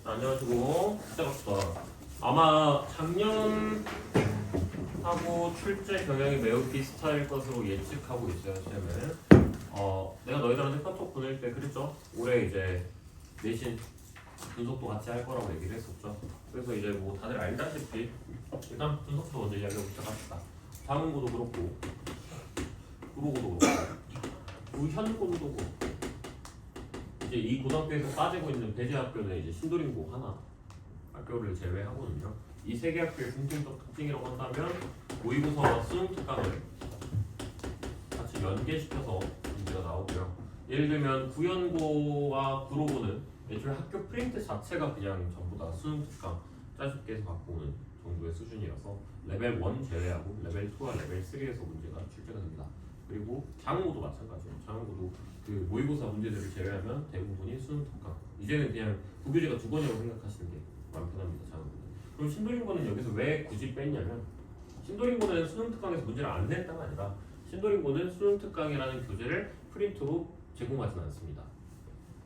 안녕하시고 시작합시다. 아마 작년하고 출제 경향이 매우 비슷할 것으로 예측하고 있어요. 쌤은 내가 너희들한테 카톡 보낼 때 그랬죠? 올해 이제 내신 분석도 같이 할 거라고 얘기를 했었죠. 그래서 이제 뭐 다들 알다시피 일단 분석도 먼저 이야기하고 시작합시다. 자문고도 그렇고 구로고도 그렇고 우현고도 그렇고 이제 이 고등학교에서 빠지고 있는 배제 학교는 이제 신도림고 하나 학교를 제외하고는요. 이 세 개 학교의 공통적 특징이라고 한다면 모의고사와 수능 특강을 같이 연계시켜서 문제가 나오고요. 예를 들면 구연고와 구로고는 애초에 학교 프린트 자체가 그냥 전부 다 수능 특강 짜집게 해서 갖고 오는 정도의 수준이어서 레벨 1 제외하고 레벨 2와 레벨 3에서 문제가 출제가 됩니다. 그리고 장고도 마찬가지예요. 장고도 그 모의고사 문제들을 제외하면 대부분이 수능 특강. 이제는 그냥 국유제가 두 번이라고 생각하시는 게 마음 편합니다. 장고는. 그럼 신도림고는 여기서 왜 굳이 뺐냐면 신도림고는 수능 특강에서 문제를 안 냈다가 아니라 신도림고는 수능 특강이라는 교재를 프린트로 제공하지는 않습니다.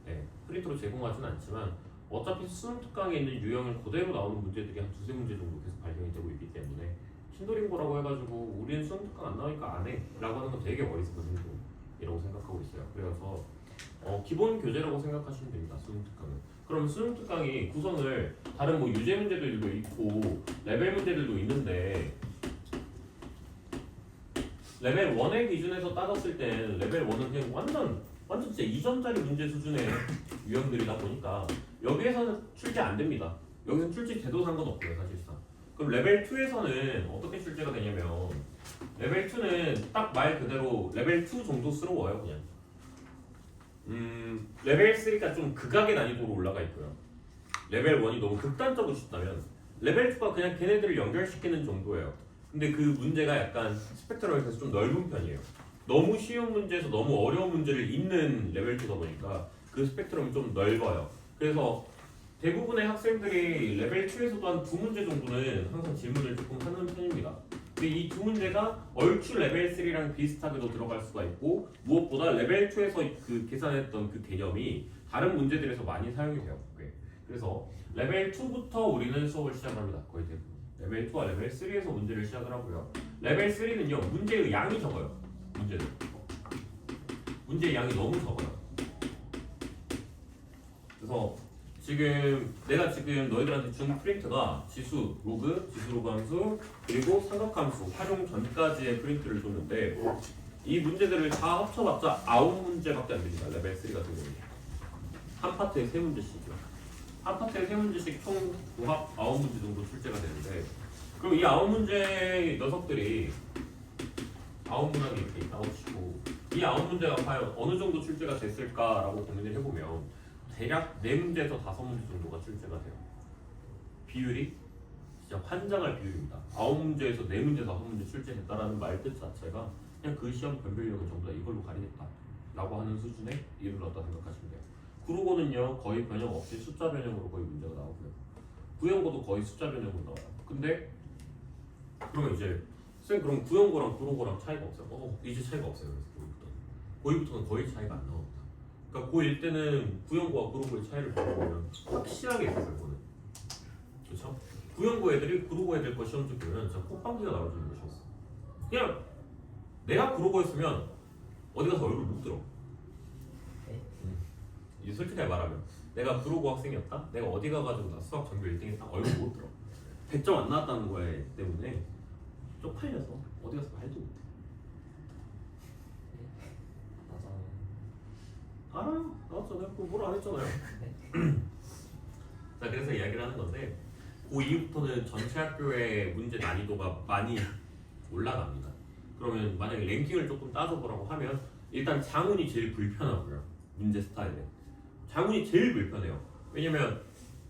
네, 프린트로 제공하지는 않지만 어차피 수능 특강에 있는 유형을 그대로 나오는 문제들이 한 두세 문제 정도 계속 발견이 되고 있기 때문에 신도림고라고 해가지고 우리는 수능 특강 안 나오니까 안 해 라고 하는 건 되게 어리석은 행동이라고 생각하고 있어요. 그래서 기본 교재라고 생각하시면 됩니다. 수능 특강은. 그럼 수능 특강이 구성을 다른 뭐 유제 문제들도 있고 레벨 문제들도 있는데 레벨 1의 기준에서 따졌을 땐 레벨 1은 그냥 완전 진짜 2점짜리 문제 수준의 유형들이다 보니까 여기에서는 출제 안 됩니다. 여기서는 출제 돼도 상관없고요, 사실상. 그럼 레벨 2에서는 어떻게 출제가 되냐면 레벨 2는 딱 말 그대로 레벨 2 정도스러워요, 그냥. 레벨 3가 좀 극악의 난이도로 올라가 있고요. 레벨 1이 너무 극단적으로 쉽다면 레벨 2가 그냥 걔네들을 연결시키는 정도예요. 근데 그 문제가 약간 스펙트럼이 그래서 좀 넓은 편이에요. 너무 쉬운 문제에서 너무 어려운 문제를 잇는 레벨 2다 보니까 그 스펙트럼이 좀 넓어요. 그래서 대부분의 학생들이 레벨 2에서도 한 두 문제 정도는 항상 질문을 조금 하는 편입니다. 근데 이 두 문제가 얼추 레벨 3랑 비슷하게도 들어갈 수가 있고 무엇보다 레벨 2에서 그 계산했던 그 개념이 다른 문제들에서 많이 사용이 돼요. 그래서 레벨 2부터 우리는 수업을 시작합니다. 거의 대부분. 레벨 2와 레벨 3에서 문제를 시작을 하고요. 레벨 3는요. 문제의 양이 적어요. 문제의 양이 너무 적어요. 그래서 내가 지금 너희들한테 준 프린트가 지수, 로그, 지수 로그 함수 그리고 삼각함수 활용 전까지의 프린트를 줬는데 이 문제들을 다 합쳐봤자 9문제밖에 안 됩니다. 레벨 3 같은 경우는 한 파트에 3문제씩이요. 한 파트에 3문제씩 총 도합 9문제 정도 출제가 되는데 그럼 이 9문제 녀석들이 9문항이 이렇게 나오시고 이 9문제가 과연 어느 정도 출제가 됐을까라고 고민을 해보면 대략 4문제에서 5문제 정도가 출제가 돼요. 비율이 진짜 환장할 비율입니다. 9문제에서 4문제, 5문제 출제했다라는 말 뜻 자체가 그냥 그 시험 변별력을 전부 다 이걸로 가리겠다라고 하는 수준에 이르렀다 생각하시면 돼요. 구로고는요 거의 변형 없이 숫자 변형으로 거의 문제가 나오고요. 구연고도 거의 숫자 변형으로 나와요. 근데 그러면 이제 쌤 그럼 구연고랑 구로고랑 차이가 없어요? 이제 차이가 없어요. 그래서 고2부터는 거의 차이가 안 나옵니다. 그러니까 고1 때는 구연고와 구로고의 차이를 보면 확실하게 있어요. 그거는. 그렇죠? 구연고 애들이 구로고 애들 거 시험지 보면 진짜 콧방귀가 나올 정도였어. 그냥 내가 구로고였으면 어디 가서 얼굴 못 들어. 이제 솔직하게 말하면 내가 구로고 학생이었다? 내가 어디 가가지고 나 수학 전교 1등 했다? 얼굴 못 들어. 100점 안 나왔다는 거에 때문에 쪽팔려서 어디 가서 말도 못해. 알아요. 나왔잖아요. 그럼 뭘 안 했잖아요. 자, 그래서 이야기를 하는 건데 고2부터는 전체 학교의 문제 난이도가 많이 올라갑니다. 그러면 만약에 랭킹을 조금 따져보라고 하면 일단 장훈이 제일 불편하고요. 문제 스타일에. 장훈이 제일 불편해요. 왜냐면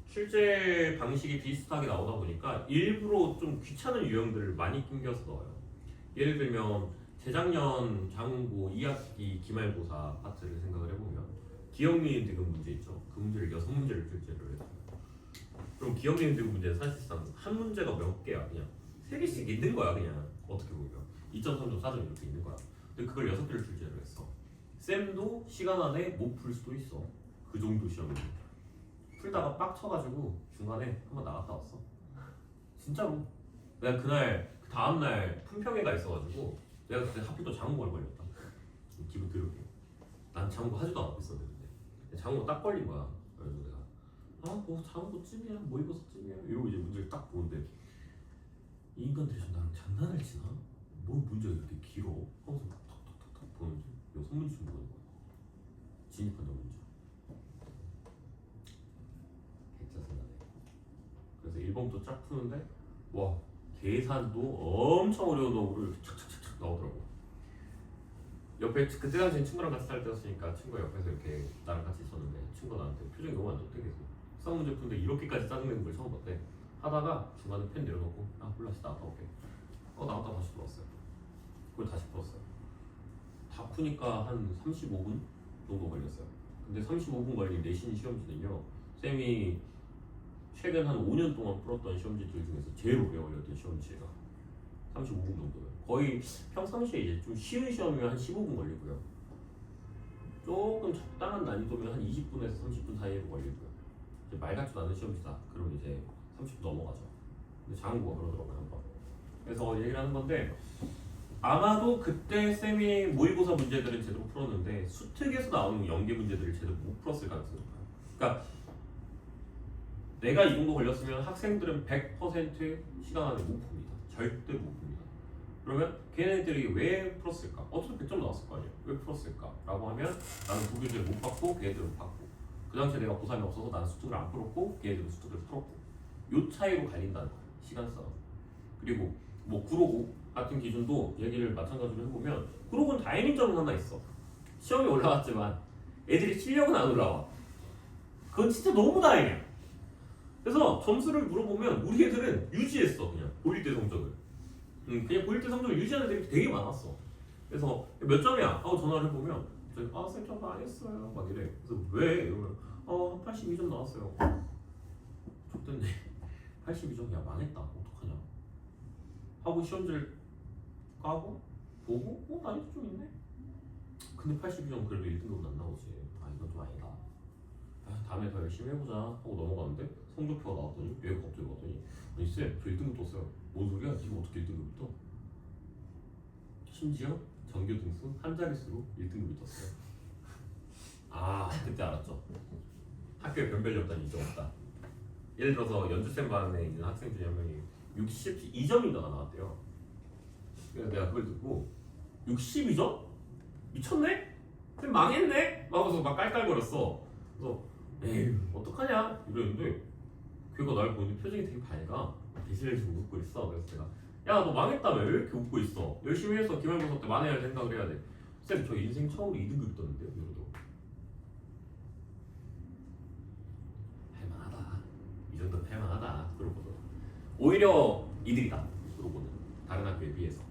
출제 방식이 비슷하게 나오다 보니까 일부러 좀 귀찮은 유형들을 많이 낑겨서 넣어요. 예를 들면 재작년 장훈고 2학기 기말고사 파트를 생각을 해보면 기억니은 디귿 문제 있죠. 그 문제를 6문제를 출제를 해요. 그럼 기억니은 디귿 문제는 사실상 한 문제가 몇 개야. 그냥 3개씩 있는 거야. 그냥 어떻게 보면 2.3점 4점 이렇게 있는 거야. 근데 그걸 6개를 출제를 했어. 쌤도 시간 안에 못 풀 수도 있어. 그 정도 시험이. 풀다가 빡쳐가지고 중간에 한번 나갔다 왔어. 진짜로. 내가 그날 그 다음날 품평회가 있어가지고 내가 그때 하필 또 장어를 걸렸다. 기분 더럽게. 난 장어 하지도 않고 있었는데 장어 딱 걸린 거야. 그래서 내가 뭐 장어찜이야, 모의고사찜이야 이러고 이제 문제를 딱 보는데 이 인간들이 좀 나랑 장난을 치나? 뭐 문제가 이렇게 길어? 하면서 탁탁탁탁 보는지 이거 선문지 좀 보는 거야. 진입한다 문제. 개짜증나네. 그래서 1번부터 쫙 푸는데 와 계산도 엄청 어려운 놈을 착착착착 나오더라고. 옆에 그때 당시엔 친구랑 같이 살 때였으니까 친구가 옆에서 이렇게 나랑 같이 있었는데 친구가 나한테 표정이 너무 안 좋대. 계속 수학 문제 푸는데 이렇게까지 짜증내는 걸 처음 봤대. 하다가 중간에 펜 내려놓고 몰라 나갔다 올게. 나갔다 다시 들어왔어요. 그걸 다시 풀었어요. 다 푸니까 한 35분 정도 걸렸어요. 근데 35분 걸린 내신 시험지는요 쌤이 최근 한 5년 동안 풀었던 시험지들 중에서 제일 오래 걸렸던 시험지가 35분 정도예요. 거의 평상시에 이제 좀 쉬운 시험이면 한 15분 걸리고요. 조금 적당한 난이도면 한 20분에서 30분 사이에 걸리고요. 이제 말 같지도 않은 시험지다. 그럼 이제 30분 넘어가죠. 근데 장구가 그러더라고요 한번. 그래서 얘기를 하는 건데 아마도 그때 쌤이 모의고사 문제들은 제대로 풀었는데 수특에서 나오는 연계 문제들을 제대로 못 풀었을 가능성이 높아요. 그러니까 내가 이 정도 걸렸으면 학생들은 100% 시간 안에 못 풉니다. 절대 못 풉니다. 그러면 걔네들이 왜 풀었을까? 어차피 100점 나왔을 거 아니에요. 왜 풀었을까? 라고 하면 나는 두 교재를 못 받고 걔네들은 받고 그 당시에 내가 고3이 없어서 나는 수특을 안 풀었고 걔네들은 수특을 풀었고 요 차이로 갈린다는 거예요. 시간 싸움. 그리고 뭐 구로고 같은 기준도 얘기를 마찬가지로 해보면 구로고는 다행인 점은 하나 있어. 시험이 올라왔지만 애들이 실력은 안 올라와. 그건 진짜 너무 다행이야. 그래서 점수를 물어보면 우리 애들은 유지했어. 그냥 보일 때 성적을. 그냥 보일 때 성적을 유지하는 애들이 되게 많았어. 그래서 몇 점이야? 하고 전화를 해보면 쌤 좀 안 했어요 막 이래. 그래서 왜? 이러면 82점 나왔어요. 좋던데 82점 야 망했다 어떡하냐 하고 시험지를 까고 보고 난이도 좀 있네. 근데 82점 그래도 1등급은 안 나오지. 이건 좀 아니다. 다음에 더 열심히 해보자 하고 넘어가는데 성적표가 나왔더니 얘가 갑자기 왔더니 아니 쌤 저 1등급 떴어요. 뭔 소리야? 지금 어떻게 1등급이 떠? 심지어 전교 등수 한 자릿수로 1등급이 떴어요. 그때 알았죠. 학교에 변별력 없다니 인정 없다. 예를 들어서 연주생 반에 있는 학생 중에 한 명이 62점인가가 나왔대요. 그래서 내가 그걸 듣고 62점? 미쳤네? 쌤 망했네? 하고서 막 깔깔거렸어. 그래서 에이 어떡하냐 이랬는데 걔가 날 보는데 표정이 되게 밝아. 비실을 지금 웃고 있어. 그래서 내가 야 너 망했다며 왜 이렇게 웃고 있어? 열심히 해서 기말고사 때 만회할 생각을 해야 돼. 쌤 저 인생 처음으로 2등급이 떴는데요. 이러더라고. 할만하다. 이 정도는 할만하다. 그러거든. 오히려 이득이다. 그러고는 다른 학교에 비해서.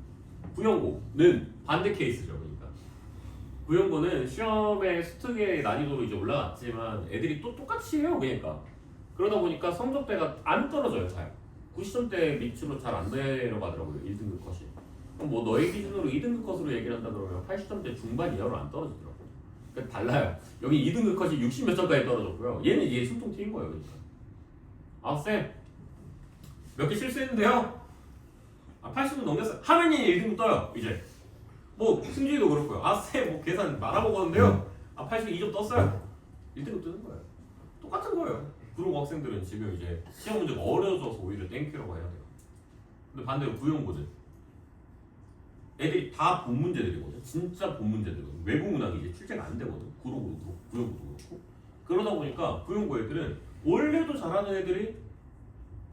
부영고는 반대 케이스죠. 그러니까 부영고는 시험의 수특의 난이도로 이제 올라갔지만 애들이 또 똑같이 해요. 그러니까 그러다 보니까 성적대가 안 떨어져요. 잘 90점대 밑으로 잘 안 내려가더라고요. 1등급 컷이. 그럼 뭐 너의 기준으로 2등급 컷으로 얘기를 한다 그러면 80점대 중반 이하로 안 떨어지더라고요. 그러니까 달라요. 여기 2등급 컷이 60몇 점까지 떨어졌고요. 얘는 이게 숨통 튀인 거예요. 그러니까 쌤 몇 개 실수했는데요? 80점 넘겼어요. 하면이 1등급 떠요. 이제 뭐 승진이도 그렇고요. 쌤 뭐 계산 말아먹었는데요? 82점 떴어요. 1등급 뜨는 거예요. 똑같은 거예요. 그리고 학생들은 지금 이제 시험 문제가 어려워져서 오히려 땡큐라고 해야 돼요. 근데 반대로 부영고는 애들이 다 본 문제들이거든. 진짜 본 문제들이거든. 외부 문항이 이제 출제가 안 되거든. 구로고도 그렇고 부영고도 그렇고. 그러다 보니까 부영고 애들은 원래도 잘하는 애들이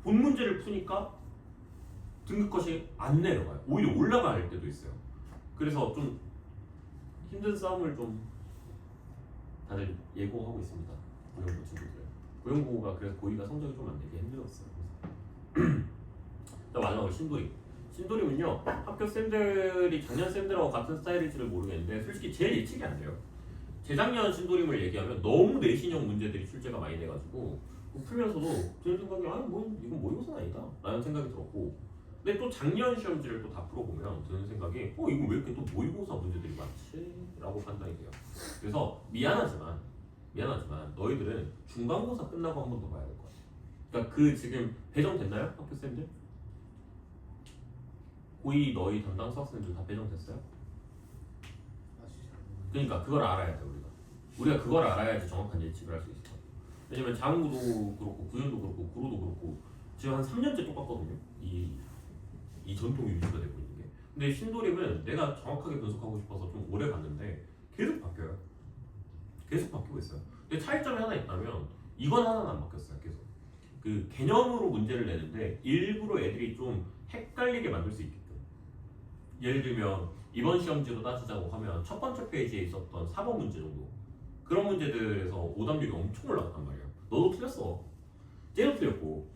본 문제를 푸니까 등급컷이 안 내려가요. 오히려 올라갈 때도 있어요. 그래서 좀 힘든 싸움을 좀 다들 예고하고 있습니다. 부영고 친구들. 고용고가 그래서 고의가 성적이 좀 안 되게 힘들었어요. 자 마지막으로 신도림. 신도림은요 학교 쌤들이 작년 쌤들하고 같은 스타일일지를 모르겠는데 솔직히 제일 예측이 안 돼요. 재작년 신도림을 얘기하면 너무 내신형 문제들이 출제가 많이 돼가지고 풀면서도 드는 생각이 뭐 이건 모의고사는 아니다 라는 생각이 들었고 근데 또 작년 시험지를 또 다 풀어보면 드는 생각이 이거 왜 이렇게 또 모의고사 문제들이 많지? 라고 판단이 돼요. 그래서 미안하지만 너희들은 중간고사 끝나고 한 번 더 봐야 될 것 같아. 그러니까 그 지금 배정됐나요? 학교쌤들? 고2 너희 담당 수학생들 다 배정됐어요? 그러니까 그걸 알아야 돼 우리가 그걸 알아야지 정확한 예측을 할 수 있어. 왜냐면 장구도 그렇고 구연도 그렇고 구로도 그렇고 지금 한 3년째 똑같거든요. 이 전통이 유지가 되고 있는 게. 근데 신도림은 내가 정확하게 분석하고 싶어서 좀 오래 봤는데 계속 바뀌어요. 계속 바뀌고 있어요. 근데 차이점이 하나 있다면 이건 하나는 안 바뀌었어요. 계속 그 개념으로 문제를 내는데 일부러 애들이 좀 헷갈리게 만들 수 있게끔. 예를 들면 이번 시험지로 따지자고 하면 첫 번째 페이지에 있었던 4번 문제 정도 그런 문제들에서 오답률이 엄청 올라갔단 말이야. 너도 틀렸어. 쟤도 틀렸고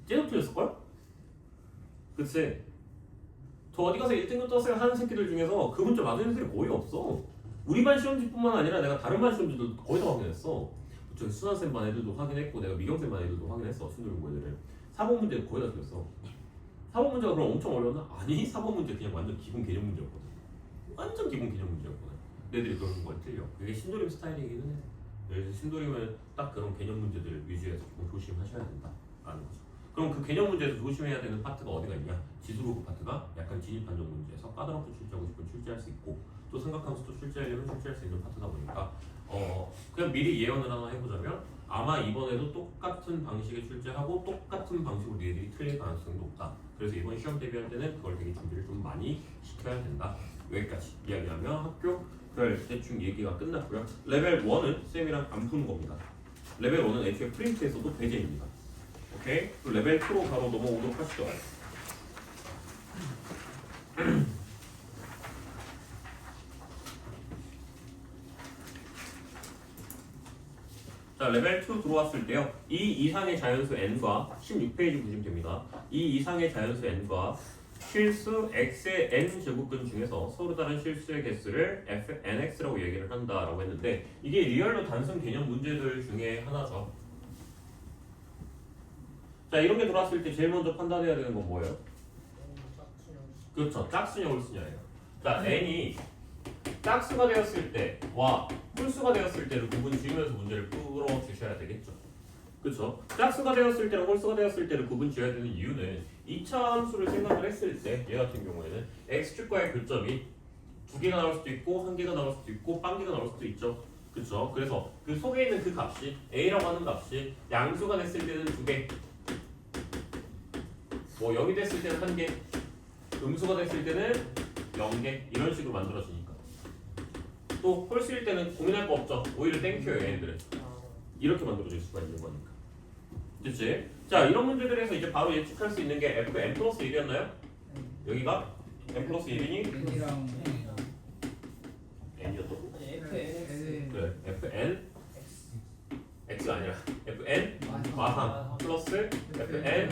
쟤도 틀렸을걸? 그치? 저 어디 가서 1등급 떴어요 하는 새끼들 중에서 그 문제 맞은 애들이 거의 없어. 우리 반 시험지뿐만 아니라 내가 다른 반 시험지도 거의 다 확인했어. 저기 수난쌤 반 애들도 확인했고 내가 미경쌤 반 애들도 확인했어. 신도림 애들을 4번 문제 거의 다 틀렸어. 4번 문제가 그럼 엄청 어려웠나? 아니 4번 문제 그냥 완전 기본 개념 문제였거든. 완전 기본 개념 문제였거든. 애들이 그런 걸 틀려. 그게 신도림 스타일이기는 해. 그래서 신도림은 딱 그런 개념 문제들 위주에서 조금 조심하셔야 된다라는 거죠. 그럼 그 개념 문제에서 조심해야 되는 파트가 어디가 있냐? 지수로 그 파트가 약간 진입 판정 문제에서 까다롭게 출제하고 싶으면 출제할 수 있고 또 삼각함수 또 출제하려면 출제할 수 있는 파트다 보니까 그냥 미리 예언을 하나 해보자면 아마 이번에도 똑같은 방식의 출제하고 똑같은 방식으로 니들이 틀릴 가능성이 높다. 그래서 이번 시험 대비할 때는 그걸 되게 준비를 좀 많이 시켜야 된다. 여기까지 이야기하면 학교별 대충 얘기가 끝났고요. 레벨 1은 쌤이랑 안 푸는 겁니다. 레벨 1은 애초에 프린트에서도 배제입니다. 오케이? 그럼 레벨 2로 바로 넘어오도록 하시죠. 자, 레벨 2 들어왔을 때요. 이 이상의 자연수 n과 16페이지 보시면 됩니다. 이 이상의 자연수 n과 실수 x의 n 제곱근 중에서 서로 다른 실수의 개수를 nx라고 얘기를 한다라고 했는데 이게 리얼로 단순 개념 문제들 중에 하나죠. 자, 이런 게 들어왔을 때 제일 먼저 판단해야 되는 건 뭐예요? 그렇죠. 짝수냐 홀수냐예요. 자, n이 짝수가 되었을 때와 홀수가 되었을 때를 구분 지으면서 문제를 풀어 주셔야 되겠죠. 그렇죠. 짝수가 되었을 때랑 홀수가 되었을 때를 구분 지어야 되는 이유는 2차 함수를 생각을 했을 때 얘 같은 경우에는 x축과의 교점이 2개가 나올 수도 있고 1개가 나올 수도 있고 빵개가 나올 수도 있죠. 그렇죠. 그래서 그 속에 있는 그 값이 a라고 하는 값이 양수가 됐을 때는 2개, 뭐 0이 됐을 때는 1개, 음수가 됐을 때는 0개 이런 식으로 만들어지니까. 또 홀수일 때는 고민할 거 없죠. 오히려 땡큐예요 얘네들은. 이렇게 만들어질 수가 있는 거니까. 됐지? 자, 이런 문제들에서 이제 바로 예측할 수 있는 게 fn 플러스 1이었나요? 여기가 n 플러스 1이니? n이랑 n이었다고? fn 그래, fn x가 아니라 fn 마상 플러스 fn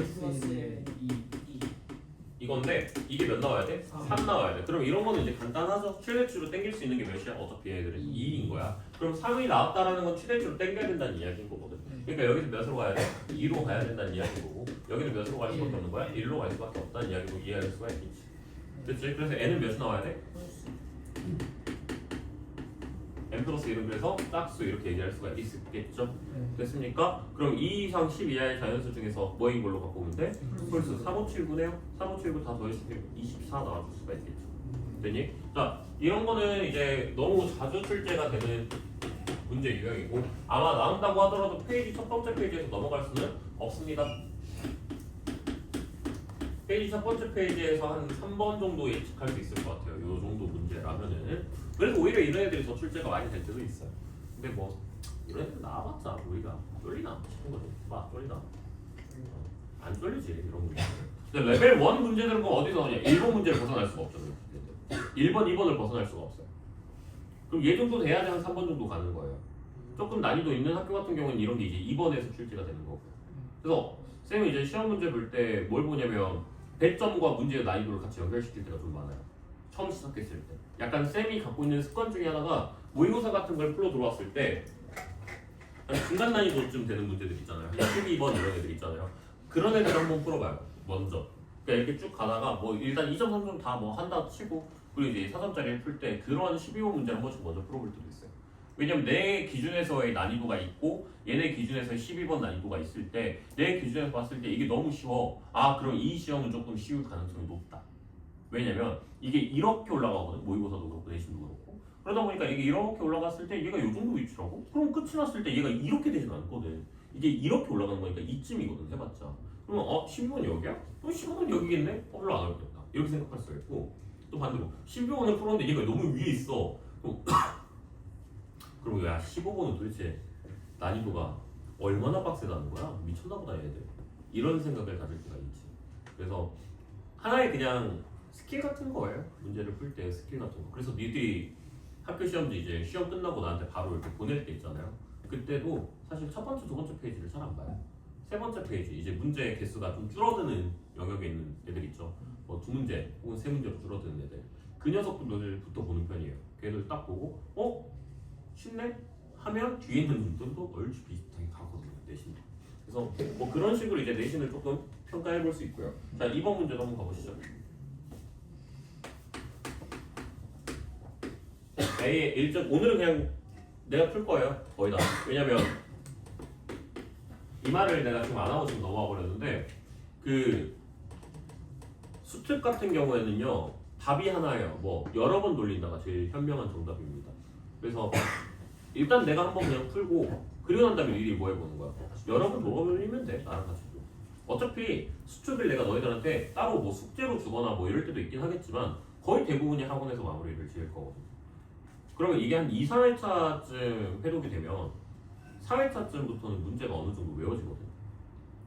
이건데 이게 몇 나와야 돼? 3 나와야 돼. 그럼 이런 거는 이제 간단하죠. 최대치로 땡길 수 있는 게 몇이야? 어차피 얘들은 2인 거야. 그럼 3이 나왔다라는 건 최대치로 땡겨야 된다는 이야기인 거거든. 그러니까 여기서 몇으로 가야 돼? 2로 가야 된다는 이야기인 거고 여기는 몇으로 갈 수밖에 없는 거야? 1로 갈 수밖에 없다는 이야기고 이해할 수가 있겠지. 됐지? 그래서 n은 몇이 나와야 돼? n 플러스 1은 그래서 짝수 이렇게 얘기할 수가 있겠죠? 됐습니까? 그럼 2 이상 10 이하의 자연수 중에서 뭐인 걸로 갖고 오면 돼? 홀수 3579네요? 3579 다 더해주면 24 나와줄 수가 있겠죠. 됐니? 자, 이런 거는 이제 너무 자주 출제가 되는 문제 유형이고 아마 나온다고 하더라도 페이지 첫 번째 페이지에서 넘어갈 수는 없습니다. 페이지 첫 번째 페이지에서 한 3번 정도 예측할 수 있을 것 같아요. 요 정도 문제라면은. 그래서 오히려 이런 애들이 더 출제가 많이 될 때도 있어요. 근데 뭐 이런 애들 나와봤자 우리가 쫄리나 싶은 거지. 막 쫄리나? 안 쫄리지 이런 문제. 근데 레벨 1 문제들은 뭐 어디서 나오냐? 1번 문제를 벗어날 수가 없죠. 1번, 2번을 벗어날 수가 없어요. 그럼 얘 정도 돼야지 한 3번 정도 가는 거예요. 조금 난이도 있는 학교 같은 경우는 이런 게 이제 2번에서 출제가 되는 거고요. 그래서 쌤이 이제 시험 문제 볼 때 뭘 보냐면 배점과 문제의 난이도를 같이 연결시킬 때가 좀 많아요. 처음 시작했을 때. 약간 쌤이 갖고 있는 습관 중에 하나가 모의고사 같은 걸 풀러 들어왔을 때 중간 난이도쯤 되는 문제들 있잖아요. 12번 이런 애들 있잖아요. 그런 애들 한번 풀어봐요. 먼저. 그러니까 이렇게 쭉 가다가 뭐 일단 2점, 3점 다 뭐 한다 치고 그리고 이제 4점짜리를 풀 때 그런 12호 문제를 한 번씩 먼저 풀어볼 때도 있어요. 왜냐면 내 기준에서의 난이도가 있고 얘네 기준에서의 12번 난이도가 있을 때 내 기준에서 봤을 때 이게 너무 쉬워. 아 그럼 이 시험은 조금 쉬울 가능성이 높다. 왜냐면 이게 이렇게 올라가거든. 모의고사도 그렇고 내신도 그렇고. 그러다 보니까 이게 이렇게 올라갔을 때 얘가 이 정도 위치라고? 그럼 끝이 났을 때 얘가 이렇게 되진 않거든. 이게 이렇게 올라가는 거니까 이쯤이거든 해봤자. 그러면 12번 여기야? 그럼 15번 여기겠네? 별로 안 어렵겠다. 이렇게 생각할 수가 있고 또 반대로 12번을 풀었는데 얘가 너무 위에 있어. 그럼 야 15번은 도대체 난이도가 얼마나 빡세다는 거야? 미쳤나보다 얘들. 이런 생각을 가질 때가 있지. 그래서 하나의 그냥 스킬 같은 거예요. 문제를 풀 때 스킬 같은 거. 그래서 니들이 학교 시험도 이제 시험 끝나고 나한테 바로 이렇게 보낼 때 있잖아요. 그때도 사실 첫 번째, 두 번째 페이지를 잘 안 봐요. 세 번째 페이지 이제 문제 개수가 좀 줄어드는 영역에 있는 애들 있죠. 뭐 두 문제 혹은 세 문제로 줄어드는 애들. 그 녀석들부터 보는 편이에요. 걔들 딱 보고 쉽네? 하면 뒤에 있는 문제도 얼추 비슷하게 가거든요. 내신. 그래서 뭐 그런 식으로 이제 내신을 조금 평가해 볼 수 있고요. 자 2번 문제도 한번 가보시죠. A의 1점 오늘은 그냥 내가 풀 거예요. 거의 다. 왜냐면 이 말을 내가 지금 안 하고 지금 넘어가 버렸는데 그 수특 같은 경우에는요 답이 하나예요. 뭐 여러 번 돌린다가 제일 현명한 정답입니다. 그래서 일단 내가 한번 그냥 풀고 그리고 난 다음에 미리 뭐 해보는 거야. 여러 번 돌리면 돼. 나랑 같이. 어차피 수특을 내가 너희들한테 따로 뭐 숙제로 주거나 뭐 이럴 때도 있긴 하겠지만 거의 대부분이 학원에서 마무리를 지을 거거든. 그러면 이게 한 2, 4회차쯤 회독이 되면 4회차쯤부터는 문제가 어느 정도 외워지거든.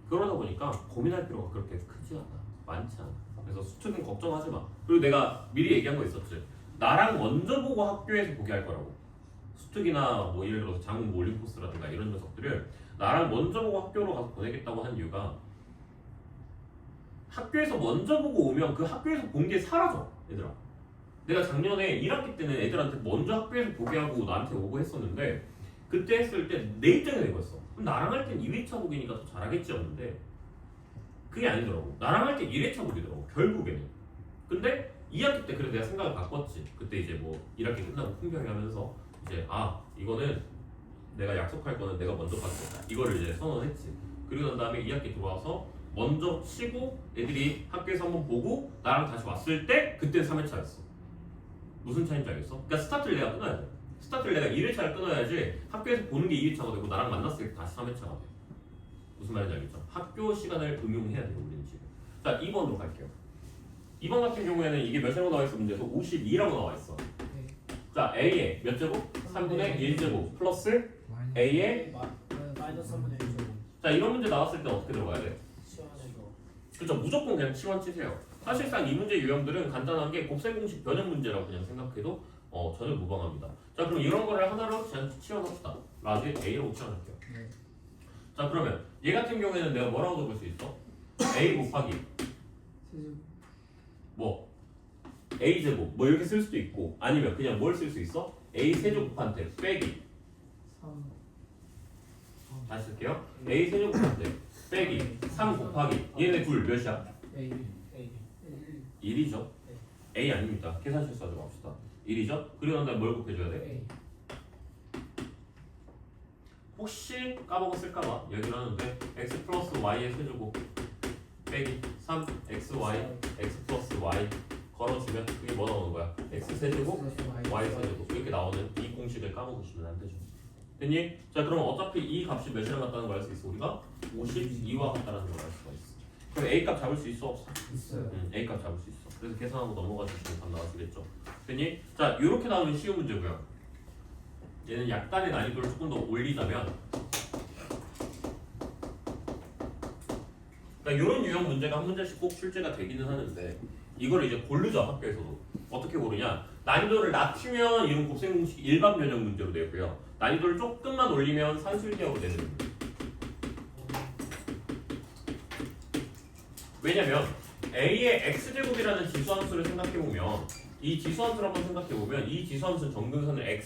그러다 보니까 고민할 필요가 그렇게 크지 않아. 많지 않아. 그래서 수특은 걱정하지 마. 그리고 내가 미리 얘기한 거 있었지. 나랑 먼저 보고 학교에서 보게 할 거라고. 수특이나 뭐 예를 들어서 장문 올림포스라든가 이런 녀석들을 나랑 먼저 보고 학교로 가서 보내겠다고 한 이유가 학교에서 먼저 보고 오면 그 학교에서 본 게 사라져. 얘들아. 내가 작년에 1학기 때는 애들한테 먼저 학교에서 보게 하고 나한테 오고 했었는데 그때 했을 때 내 입장이 된 거였어. 그럼 나랑 할 땐 2회차 보기니까 더 잘하겠지였는데 그게 아니더라고. 나랑 할 땐 1회차 보기더라고. 결국에는. 근데 2학기 때 그래도 내가 생각을 바꿨지. 그때 이제 뭐 1학기 끝나고 풍경이 하면서 이제 이거는 내가 약속할 거는 내가 먼저 받겠다. 이거를 이제 선언했지. 그리고 난 다음에 2학기 들어와서 먼저 치고 애들이 학교에서 한번 보고 나랑 다시 왔을 때 그때 3회차였어. 무슨 차이인지 알겠어? 그러니까 스타트를 내가 끊어야 돼. 스타트를 내가 1회차를 끊어야지 학교에서 보는 게 2회차가 되고 나랑 만났을 때 다시 3회차가 돼. 무슨 말인지 알겠죠? 학교 시간을 응용해야 돼요. 우리는 지금. 자 2번으로 갈게요. 2번 같은 경우에는 이게 몇이라고 나와 있어? 문제에서 52라고 나와 있어. 자 A의 몇 제곱? 3분의 1제곱 플러스 A의 마이너스 3분의 1제곱. 자 이런 문제 나왔을 때 어떻게 들어가야 돼? 시원해서. 그렇죠. 무조건 그냥 치환 치세요. 사실상 이 문제 유형들은 간단한 게 곱셈 공식 변형 문제라고 그냥 생각해도 전혀 무방합니다. 자 그럼 이런 거를 하나로 치환합시다. 라지 A로 치환할게요. 네. 자 그러면 얘 같은 경우에는 내가 뭐라고 적을 수 있어? A 곱하기 뭐 A 제곱 뭐 이렇게 쓸 수도 있고 아니면 그냥 뭘 쓸 수 있어? A 세제곱한테 빼기 3. 다시 쓸게요. A 세제곱한테 빼기 3 곱하기 얘네 둘 몇이야? A. 1이죠. A 아닙니다. 계산 실수하지 맙시다. 1이죠? 그리고 난 다음에 뭘 곱해줘야 돼? A. 혹시 까먹었을까봐 얘기를 하는데 x 플러스 y의 세제곱 빼기 3 xy x 플러스 y 걸어주면 그게 뭐 나오는 거야? x 세제곱 y 세제곱 이렇게 나오는 이 공식을 까먹으시면 안 되죠. 됐니? 자 그럼 어차피 이 값이 몇이랑 같다는 걸 알 수 있어. 우리가 52와 같다는 걸 알 수가 있어. 그럼 A 값 잡을 수 있어 없어? 있어요. A 값 잡을 수 있어. 그래서 계산하고 넘어가 주시면 답 나와지겠죠. 됐니? 자 이렇게 나오면 쉬운 문제고요. 얘는 약간의 난이도를 조금 더 올리자면 그러니까 이런 유형 문제가 한 문제씩 꼭 출제가 되기는 하는데 이걸 이제 고르죠. 학교에서도. 어떻게 고르냐? 난이도를 낮추면 이런 곱셈 공식 일반 변형 문제로 되고요. 난이도를 조금만 올리면 산술기하고 되는 문제. 왜냐면 A의 x제곱이라는 지수함수를 생각해보면 이 지수함수를 한번 생각해보면 이 지수함수는 정근선을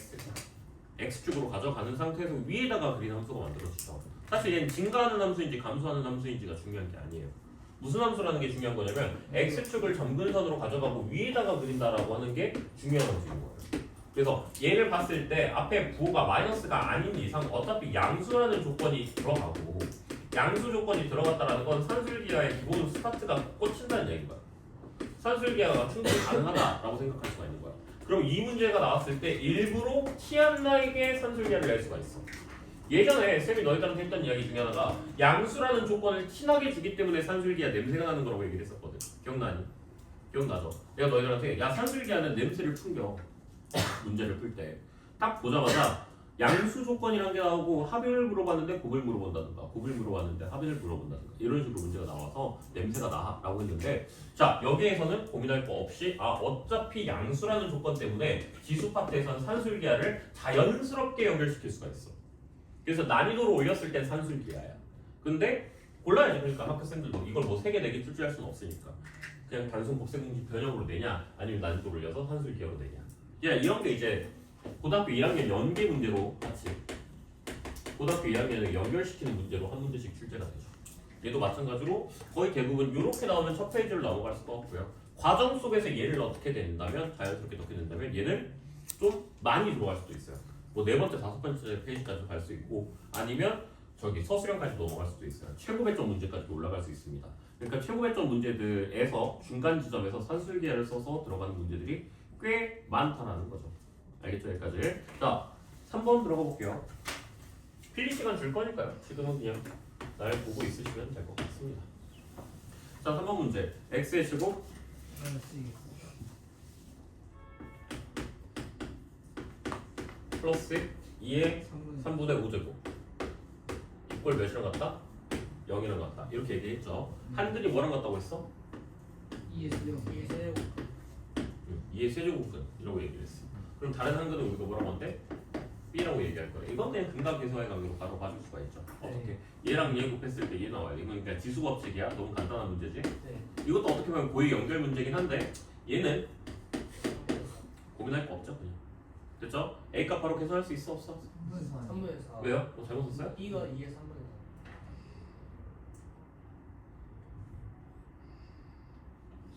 x축으로 가져가는 상태에서 위에다가 그린 함수가 만들어지죠. 사실 얘는 증가하는 함수인지 감소하는 함수인지가 중요한 게 아니에요. 무슨 함수라는 게 중요한 거냐면 x축을 점근선으로 가져가고 위에다가 그린다라고 하는 게 중요한 함수인 거예요. 그래서 얘를 봤을 때 앞에 부호가 마이너스가 아닌 이상 어차피 양수라는 조건이 들어가고 양수 조건이 들어갔다라는 건 산술기하의 기본 스타트가 꽂힌다는 얘기인 거야. 산술기하가 충분히 가능하다라고 생각할 수가 있는 거야. 그럼 이 문제가 나왔을 때 일부러 티 안 나게 산술기하를 낼 수가 있어. 예전에 쌤이 너희들한테 했던 이야기 중에 하나가 양수라는 조건을 티나게 주기 때문에 산술기하 냄새가 나는 거라고 얘기를 했었거든. 기억나니? 기억나죠? 내가 너희들한테 야 산술기하는 냄새를 풍겨 문제를 풀 때 딱 보자마자 양수 조건이란 게 나오고 합의를 물어봤는데 곱을 물어본다든가 곱을 물어봤는데 합의를 물어본다든가 이런 식으로 문제가 나와서 냄새가 나라고 했는데 자 여기에서는 고민할 거 없이 어차피 양수라는 조건 때문에 지수 파트에서는 산술기하를 자연스럽게 연결시킬 수가 있어. 그래서 난이도를 올렸을 땐 산술기하야. 근데 골라야지. 그러니까 학교생들도 이걸 뭐 3개 4개 출제할 수는 없으니까 그냥 단순 곱셈공식 변형으로 내냐 아니면 난이도를 올려서 산술기하로 내냐. 이런 게 이제 고등학교 1학년 연계 문제로 같이 고등학교 2학년을 연결시키는 문제로 한 문제씩 출제가 되죠. 얘도 마찬가지로 거의 대부분 이렇게 나오면 첫 페이지를 넘어갈 수가 없고요. 과정 속에서 얘를 어떻게 된다면 자연스럽게 넣게 된다면 얘는 좀 많이 들어갈 수도 있어요. 뭐 4번째, 5번째 페이지까지 갈 수 있고 아니면 저기 서술형까지 넘어갈 수도 있어요. 최고 배점 문제까지 올라갈 수 있습니다. 그러니까 최고 배점 문제들에서 중간 지점에서 산술기하를 써서 들어가는 문제들이 꽤 많다라는 거죠. 알겠죠? 여기까지. 자, 3번 들어가 볼게요. 필기 시간 줄 거니까요. 지금은 그냥 날 보고 있으시면 될 것 같습니다. 자, 3번 문제. x의 제곱 플러스 2의 3분의 5제곱 이꼴 몇이랑 같다? 0이랑 같다. 이렇게 얘기했죠. 한글이 뭐랑 같다고 했어? 2의 세제곱 2의 세제곱근이라고 얘기를 했어. 그럼 다른 한글은 우리가 뭐라고 한대? B라고 얘기할 거예요. 이건 그냥 근각계수와의 관계로 바로 봐줄 수가 있죠. 어떻게? 얘랑 얘 곱했을 때 얘 나와요. 이건 그냥 지수법칙이야. 너무 간단한 문제지? 네. 이것도 어떻게 보면 고의 연결 문제긴 한데 얘는 고민할 거 없죠. 그냥. 됐죠? A 값 바로 계산할 수 있어? 없어? 3분의 4 왜요? 뭐 잘못 썼어요? B가 2의 3분의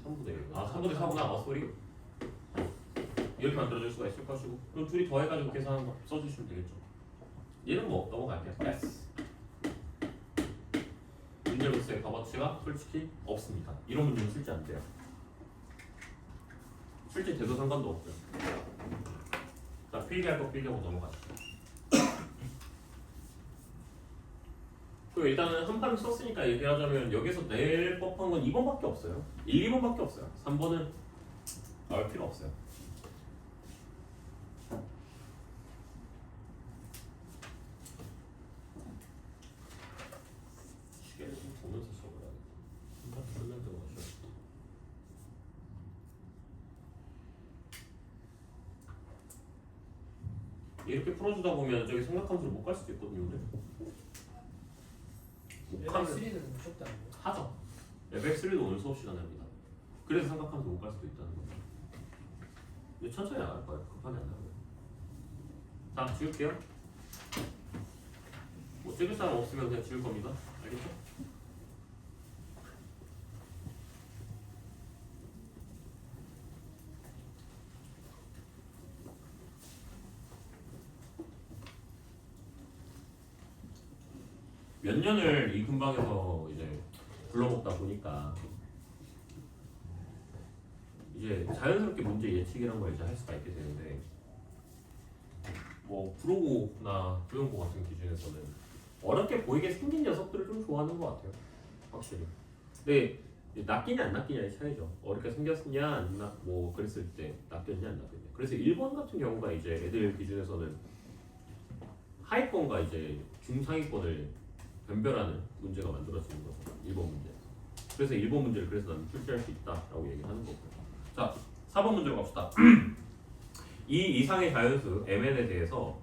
3분의 1. 3분의 4구나. 소리. 이렇게 만들어줄 수가 있을 것이고 그럼 둘이 더해가지고 계산한 거 써주시면 되겠죠. 얘는 뭐 넘어갈게요. yes. 문제로서의 값어치가 솔직히 없습니다. 이런 문제는 출제 안 돼요. 출제 돼도 상관도 없고요. 자, 필기할 거 필기하고 넘어가시죠. 그 일단은 한 판 썼으니까 얘기하자면 여기서 낼 법한 건 2번밖에 없어요. 1, 2번밖에 없어요. 3번은 나올 필요 없어요. 시계를 좀 보면서 써보라겠다. 한 판 끝날 때가 왔어요. 이렇게 풀어주다 보면 저기 삼각함수를 못 갈 수도 있거든요. 못 가면 3는 무섭지 않나요? 하죠. 레벨 3도 오늘 수업 시간에 합니다. 그래서 삼각함수 못 갈 수도 있다는 거죠. 근데 천천히 안 할 거예요. 급하게 안 나와요. 자, 지울게요. 뭐 찍을 사람 없으면 그냥 지울 겁니다. 알겠죠? 몇 년을 이 근방에서 이제 불러먹다 보니까 이제 자연스럽게 문제 예측이란 걸 이제 할 수가 있게 되는데 뭐 프로고나 부연고 같은 기준에서는 어렵게 보이게 생긴 녀석들을 좀 좋아하는 것 같아요. 확실히. 근데 낚이냐 안 낚이냐의 차이죠. 어렵게 생겼냐 안 뭐 그랬을 때 낚였냐 안 낚였냐. 그래서 1번 같은 경우가 이제 애들 기준에서는 하위권과 이제 중상위권을 변별하는 문제가 만들어지는 거죠. 1번 문제. 그래서 1번 문제를 그래서 나는 출제할 수 있다라고 얘기하는 거고요. 자, 4번 문제로 갑시다. 이 이상의 자연수 mn에 대해서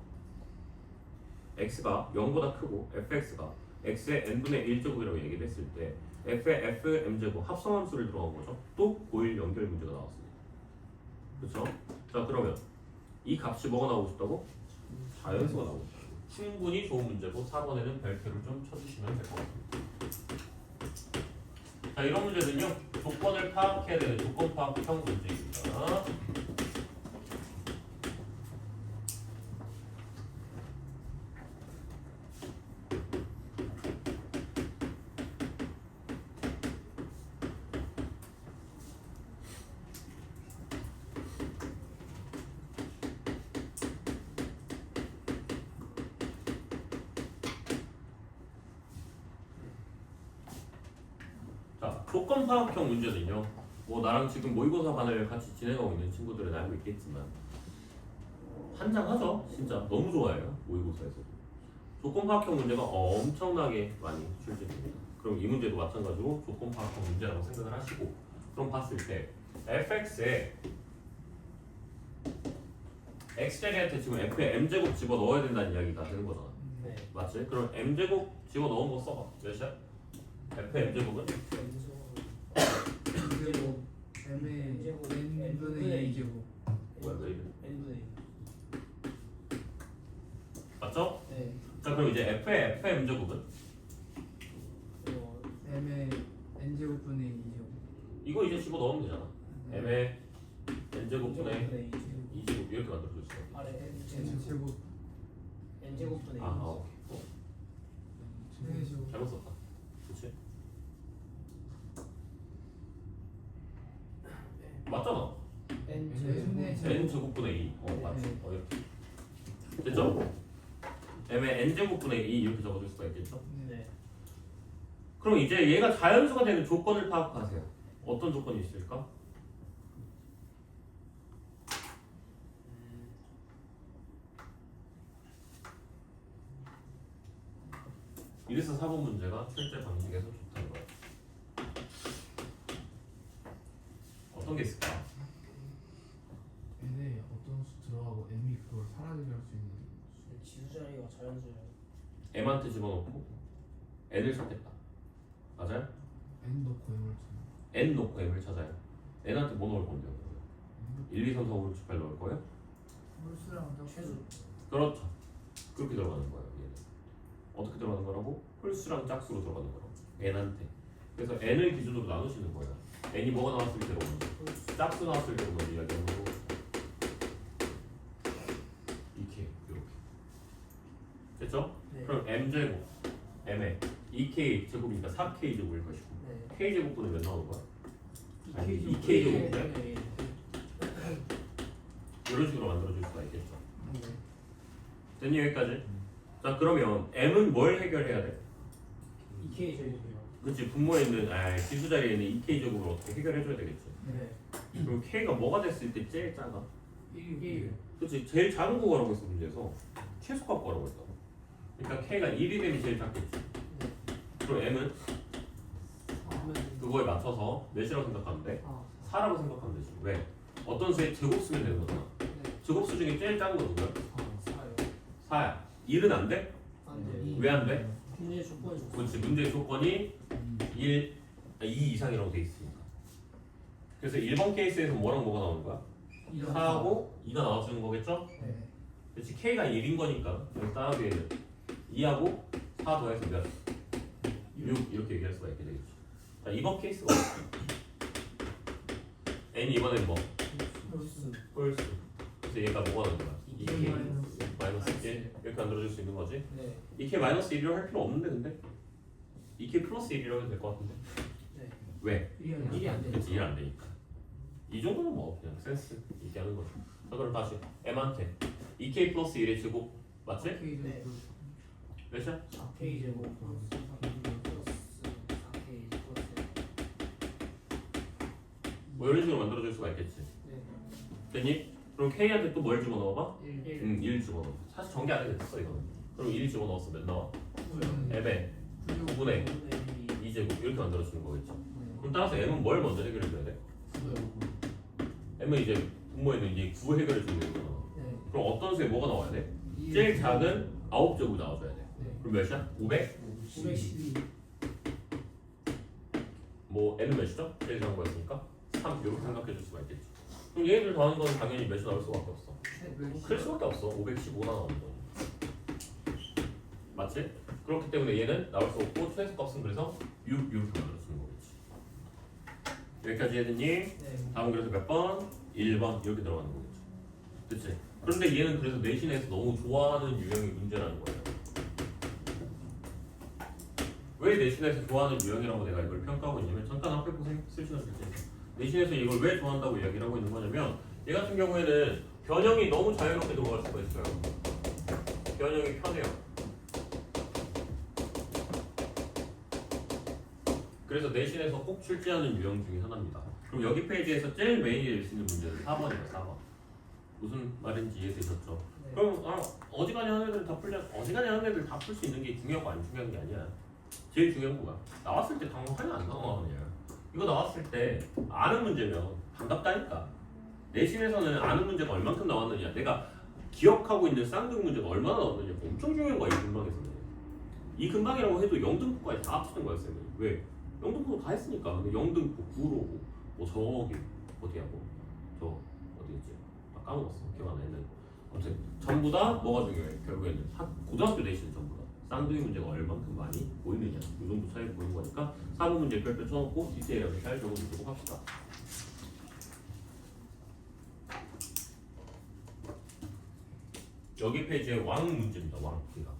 x가 0보다 크고 fx가 x의 n분의 1제곱이라고 얘기를 했을 때 f의 fm제곱 합성함수를 들어간 거죠. 또 고일 연결 문제가 나왔습니다. 그렇죠? 자, 그러면 이 값이 뭐가 나오고 싶다고? 자연수가 나오고 싶다고. 충분히 좋은 문제고 4번에는 별표를 좀 쳐주시면 될 것 같습니다. 자, 이런 문제는요, 조건을 파악해야 되는 조건 파악형 문제입니다. 자, 조건 파악형 문제는요, 뭐 나랑 지금 모의고사 반을 같이 진행하고 있는 친구들은 알고 있겠지만 한장하죠. 진짜 너무 좋아해요. 모의고사에서 조건 파악형 문제가 엄청나게 많이 출제됩니다. 그럼 이 문제도 마찬가지로 조건 파악형 문제라고 생각을 하시고, 그럼 봤을 때 fx에 x제곱한테 지금 f에 m제곱 집어 넣어야 된다는 이야기가 되는 거잖아. 네. 맞지? 그럼 m제곱 집어 넣은 거 써봐. 몇이야? f m제곱은? N제곱 M의 N분의 2제곱. 뭐야, 왜 이래? n분의 맞죠? 네. 자, 그럼 이제 f의 f m제곱은? M의 N제곱분의 2제곱. 이거 이제 집어 넣으면 되잖아. m의 n제곱분의 n제곱분의 2제곱 이렇게 만들어줄 수 있어. 아래 N제곱 n제곱분의 아, 오케이. N제곱. 잘못 썼다. 그렇지? 맞잖아. n 제곱분의 2. 맞지? 이렇게. 됐죠? m의 n 제곱분의 2 이렇게 적어줄 수가 있겠죠? 네. 그럼 이제 얘가 자연수가 되는 조건을 파악하세요. 어떤 조건이 있을까? 이래서 4번 문제가 출제 방식에서 좋다는 거야. 어떤 게 있을까? N에 어떤 수 들어가고 M이 그걸 사라지게 할 수 있는 지수 자리가 자연수예요. m한테 집어넣고 n을 찾겠다. 맞아요? N 넣고 M을 주는 n 놓고 m을 찾아요. n한테 뭐 넣을 건데요? 1, 2, 3, 4, 5, 6, 7, 8 넣을 거예요? 홀수랑 최소. 그렇죠. 그렇게 들어가는 거예요. 얘는. 어떻게 들어가는 거라고? 홀수랑 짝수로 들어가는 거라고. n한테. 그래서 n을 기준으로 나누시는 거예요. n이 뭐가 나왔을 때로 먼저, 짝수 나왔을 때로 먼저 이야기하는 거고, 이렇게 이렇게. 됐죠? 네. 그럼 m제곱 m에 2k 제곱이니까 4k 제곱일 것이고, 네. k 제곱분은 몇 나오는 거야? 아니, 2K 2k 제곱. 제곱분에 이런 식으로 만들어줄 수가 있겠죠. 됐니 여기까지? 자, 그러면 m은 뭘 해결해야 돼? 2K 제곱이요. 그치, 분모에 있는 지수 자리에 있는 2k 제곱을 어떻게 해결해줘야 되겠지. 네. 그럼 k가 뭐가 됐을 때 제일 작아? 1. 그치, 제일 작은 거 구하라고 했어 문제에서. 최소값 구하라고 했다. 그러니까 k가 1이 되면 제일 작겠지. 그럼 m은 그거에 맞춰서 몇이라고 생각하면 돼? 4라고 생각하면 되지. 왜? 어떤 수의 제곱 쓰면 되는 거잖아. 제곱수 중에 제일 작은 거 누구야? 4야. 1은 안 돼? 안 돼요. 왜 안 돼? 문제 조건이 좋고. 그렇지, 문제의 조건이 2 이상이라고 돼 있으니까. 그래서 1번 케이스에서 뭐랑 뭐가 나오는 거야? 4하고 2가 나와주는 거겠죠? 네. 그렇지, K가 1인 거니까 여기 따라비에는 2하고 4 더해서 몇? 6 이렇게 얘기할 수가 있게 되겠죠. 자, 2번 케이스가 어떻게? N이 이번엔 뭐? 홀수. 홀수. 그래서 얘가 뭐가 나오는 거야? 2K 마이너스 마이너스 1 이렇게 만들어줄 수 있는 거지? 네. 2K 마이너스 1이라고 할 필요 없는데 근데? 2K 플러스 1이라고 해도 될 것 같은데? 네. 왜? 1이 안 돼. 그치, 1 안 되니까. 이 정도는 뭐 그냥 센스 있게 하는 거죠. 자, 그럼 다시 M한테 2K 플러스 1의 제곱 맞지? K 네. 제곱. 몇이야? 4K 제곱 플러스 4K 플러스. 뭐 이런 식으로 만들어줄 수가 있겠지. 네. 됐니? 그럼 K한테 또 뭘 집어넣어봐? 1. 1 집어넣어. 사실 전개 안 해도 됐어 이거는. 그럼 1 집어넣었어. 몇 나와? 음. M에 9분의 2제곱 이렇게 만들어주는 거겠죠. 그럼 따라서 M은 뭘 먼저 해결해줘야 돼? M은 이제 분모에는 이제 9 해결해주는 거잖아. 네. 그럼 어떤 수에 뭐가 나와야 돼? 제일 작은 9제곱이 나와줘야 돼. 네. 그럼 몇이야? 500? 512. 뭐 N은 몇이죠? 제일 작은 거였으니까 3 이렇게 생각해 줄 수가 있겠지. 그럼 얘들 더하는 건 당연히 몇이 나올 수밖에 없어. 클 수밖에 없어. 515나 나오는 거. 맞지? 그렇기 때문에 얘는 나올 수 없고 최소값은 그래서 6 이렇게 만들어주는 거겠지. 여기까지 했니? 네. 다음 그래서 몇 번? 1번 이렇게 들어가는 거겠죠. 그치? 그런데 얘는 그래서 내신에서 너무 좋아하는 유형의 문제라는 거예요. 왜 내신에서 좋아하는 유형이라고 내가 이걸 평가하고 있냐면 잠깐 앞에 보세요. 쓸 시간 될 테니까. 내신에서 이걸 왜 좋아한다고 이야기를 하고 있는 거냐면 얘 같은 경우에는 변형이 너무 자유롭게 들어갈 수가 있어요. 변형이 편해요. 그래서 내신에서 꼭 출제하는 유형 중에 하나입니다. 그럼 여기 페이지에서 제일 메인이 될 수 있는 문제는 4번이에요. 4번. 무슨 말인지 이해되셨죠? 네. 그럼 어지간히 하는 애들 다 풀자. 어지간히 하는 애들 다 풀 수 있는 게 중요하고 안 중요한 게 아니야. 제일 중요한 거야. 나왔을 때 당황하냐 안 당황하냐. 이거 나왔을 때 아는 문제면 반갑다니까. 내신에서는 아는 문제가 얼만큼 나왔느냐, 내가 기억하고 있는 쌍둥이 문제가 얼마나 나왔느냐 엄청 중요한 거야 이 근방에서는. 이 근방이라고 해도 영등포까지 다 합치는 거야 쌤은. 왜? 영등포도 다 했으니까. 근데 영등포, 구로, 뭐 저기 어디야 저 어디였지? 아 까먹었어. 기억 안 나는데. 아무튼 전부 다 뭐가 중요해? 결국에는 고등학교 내신 전부 다 쌍둥이 문제가 얼만큼 많이 보이느냐 이 정도 차이를 보는 거니까 4번 문제 별표 쳐놓고 디테일하게 잘 적어주도록 합시다. 여기 페이지에 왕 문제입니다. 왕 그러니까.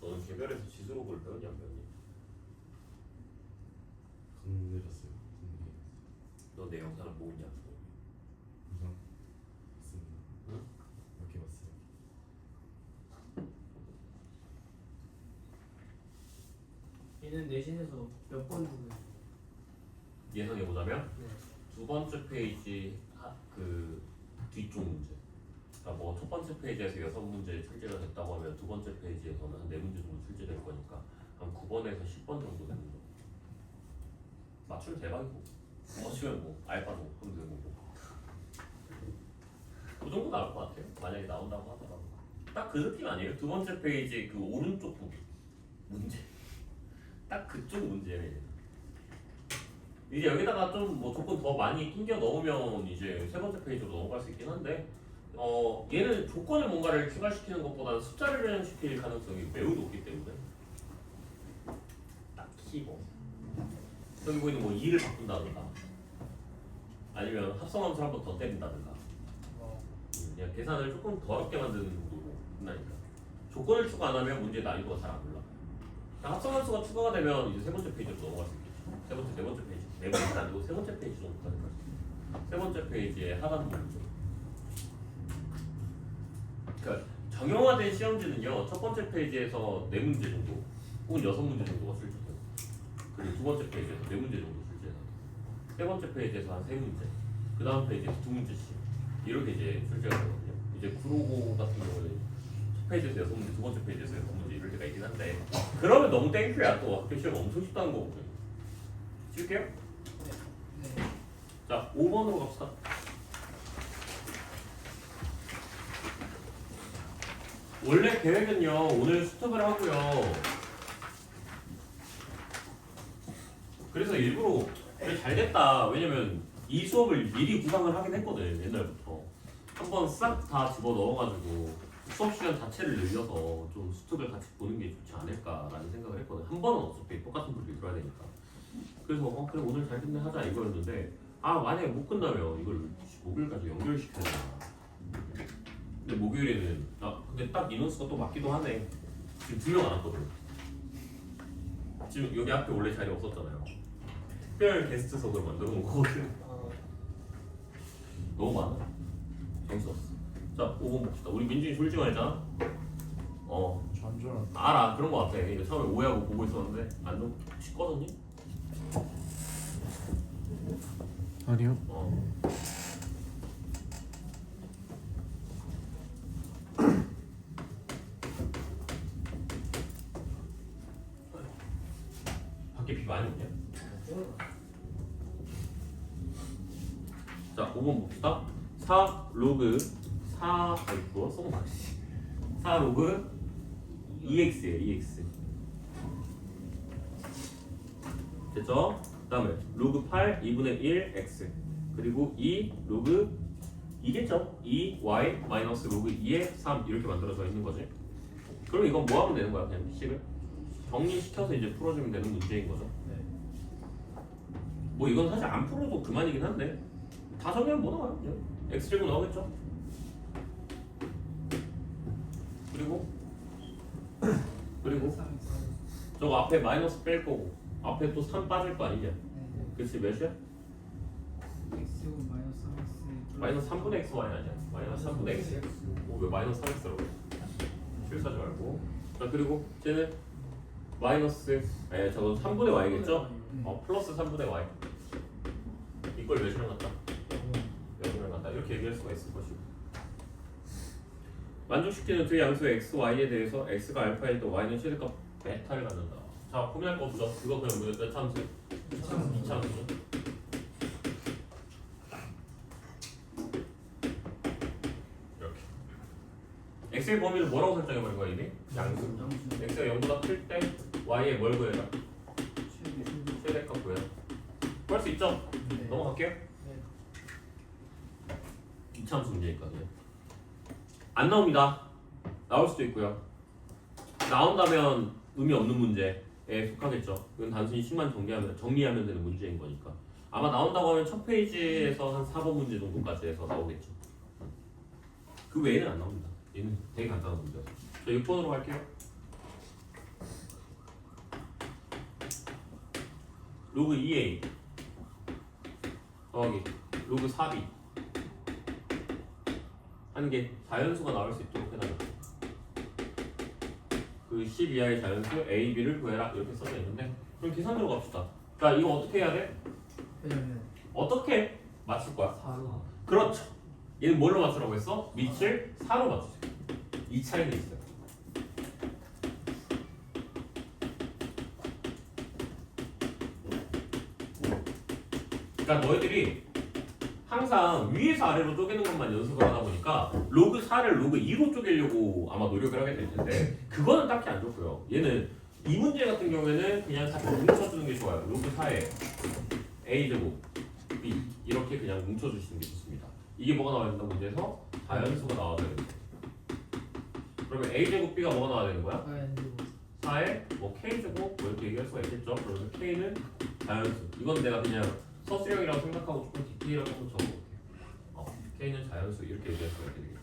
너는 개별에서 지수록을 배웠냐 안 배웠니? 건드렸어요. 너 내 영상을 보냐? 우선 봤습니다. 응? 이렇게 봤어요. 얘는 내신에서 몇 번 주고 있어요? 예상해 보자면 네. 두 번째 페이지 그 뒤쪽 문제. 그러니까 뭐 첫 번째 페이지에서 6문제 출제가 됐다고 하면 두 번째 페이지에서는 한 4문제 정도 출제될 거니까 한 9번에서 10번 정도 되는 거. 맞추면 대박이고. 맞추면 뭐 알바도 하면 되고. 그 정도 나올 것 같아요. 만약에 나온다고 하더라도. 딱 그 느낌 아니에요? 두 번째 페이지 그 오른쪽 부분 문제. 딱 그쪽 문제예요. 이제 여기다가 좀 뭐 조금 더 많이 끼겨 넣으면 이제 세 번째 페이지로 넘어갈 수 있긴 한데 얘는 조건을 뭔가를 추가시키는 것보다는 숫자를 변형시킬 가능성이 매우 높기 때문에 딱히 뭐 여기 보이는 뭐 2를 바꾼다든가 아니면 합성함수 한 번 더 때린다든가 그냥 계산을 조금 더럽게 만드는 정도로 끝나니까 조건을 추가 안 하면 문제의 난이도가 잘 안 올라. 합성함수가 추가가 되면 이제 세 번째 페이지로 넘어갈 수 있겠죠. 세 번째, 네 번째 페이지. 네 번째는 아니고 세 번째 페이지 정도까지 갈 수 있어요. 세 번째 페이지에 하단 문제. 그러니까 정형화된 시험지는요. 첫 번째 페이지에서 4문제 정도 혹은 6문제 정도가 출제돼요. 그리고 두 번째 페이지에서 4문제 정도 출제해요. 세 번째 페이지에서 한 3문제. 그 다음 페이지에서 2문제씩. 이렇게 이제 출제가 되거든요. 이제 구로고 같은 경우는 첫 페이지에서 6문제, 두 번째 페이지에서 6문제 이럴 때가 있긴 한데 그러면 너무 땡큐야. 또 학교 시험 엄청 쉽다는 거거든요. 칠게요. 네. 자, 5번으로 갑시다. 원래 계획은요, 오늘 수습을 하고요. 그래서 일부러 그래, 잘 됐다. 왜냐면 이 수업을 미리 구상을 하긴 했거든, 옛날부터. 한번 싹 다 집어 넣어가지고 수업 시간 자체를 늘려서 좀 수습을 같이 보는 게 좋지 않을까라는 생각을 했거든. 한 번은 어차피 똑같은 분들이 들어야 되니까. 그래서 그래 오늘 잘 됐네 하자 이거였는데 만약에 못 끝나면 이걸 목요일까지 연결시켜야 되나. 근데 목요일에는 근데 딱 인원수가 또 맞기도 하네. 지금 2명 안 왔거든. 지금 여기 앞에 원래 자리 없었잖아요. 특별 게스트석을 만들어 놓은 거거든. 너무 많아. 정신없어. 자 5번 봅시다. 우리 민준이 졸지 말자. 전전 알아. 그런 거 같아. 이거 처음에 오해하고 보고 있었는데 안좀 꺼졌니? 아니요. 밖에 비 많이 오냐? 자, 5번 봅시다. 4 로그 4 아이고 써봐. 4 로그 EX예요. EX. 됐죠? 그 다음에 로그 8 2분의 1 x 그리고 2 로그 2겠죠? 2y 마이너스 로그 2의 3 이렇게 만들어져 있는 거지. 그럼 이건 뭐 하면 되는 거야? 그냥 식을 정리시켜서 이제 풀어주면 되는 문제인 거죠. 네. 뭐 이건 사실 안 풀어도 그만이긴 한데 다 정리하면 뭐 나와요? 그냥 x제곱 나오겠죠? 그리고 저거 앞에 마이너스 뺄 거고 앞에 또 3 빠질 거 아니냐? 네. 그치 몇이야? x제곱 마이너스 3x 마이너스 3분의 x y 아니야? 마이너스 3분의 x 왜 마이너스 3x라고 그래? 실수하지 말고. 자 그리고 쟤는 마이너스 저건 3분의 y겠죠? 플러스 3분의 y 이걸 몇이랑 같다? 몇이랑 같다 이렇게 얘기할 수가 있을 것이고 만족시키는 두 양수의 x, y에 대해서 x가 알파일 때 y는 최대값 베타를 갖는다. 자 포기할 거 없죠? 그거 그냥 몇 참수? 2참수 이렇게 x의 범위를 뭐라고 설정해버린 거야 이미? 양수 x가 0보다 클 때 y에 뭘 구해라? 최대값 구해라. 구할 수 있죠? 네. 넘어갈게요. 이참수 문제니까요. 안 나옵니다. 나올 수도 있고요. 나온다면 의미 없는 문제에 속하겠죠. 이건 단순히 식만 정리하면 되는 문제인 거니까. 아마 나온다고 하면 첫 페이지에서 한 4번 문제 정도까지 해서 나오겠죠. 그 외에는 안 나옵니다. 얘는 되게 간단한 문제여서. 자, 6번으로 갈게요. 로그 2a 더하기 로그 4b 하는 게 자연수가 나올 수 있도록 해놔요. 그 10 이하의 자연수 a, b를 구해라 이렇게 써져 있는데 그럼 계산으로 갑시다. 자 이거 어떻게 해야 돼? 왜냐면 어떻게 맞출 거야? 4로 그렇죠. 얘는 뭘로 맞추라고 했어? 밑을 4로 맞추세요. 이 차이는 있어요. 그러니까 너희들이 항상 위에서 아래로 쪼개는 것만 연습을 하다 보니까 로그 4를 로그 2로 쪼개려고 아마 노력을 하게 될 텐데 그거는 딱히 안 좋고요. 얘는 이 문제 같은 경우에는 그냥 같이 뭉쳐주는 게 좋아요. 로그 4에 a제곱 b 이렇게 그냥 뭉쳐주시는 게 좋습니다. 이게 뭐가 나와야 된다 문제에서 자연수가 나와야 됩니다. 그러면 a제곱 b가 뭐가 나와야 되는 거야? n제곱 4에 뭐 k제곱 뭐 이렇게 얘기할 수가 있겠죠. 그러면 k는 자연수. 이건 내가 그냥 서술형이라고 생각하고 조금 디테일하게 한번 적어볼게요. k는 자연수 이렇게 얘기할 수가 있겠죠.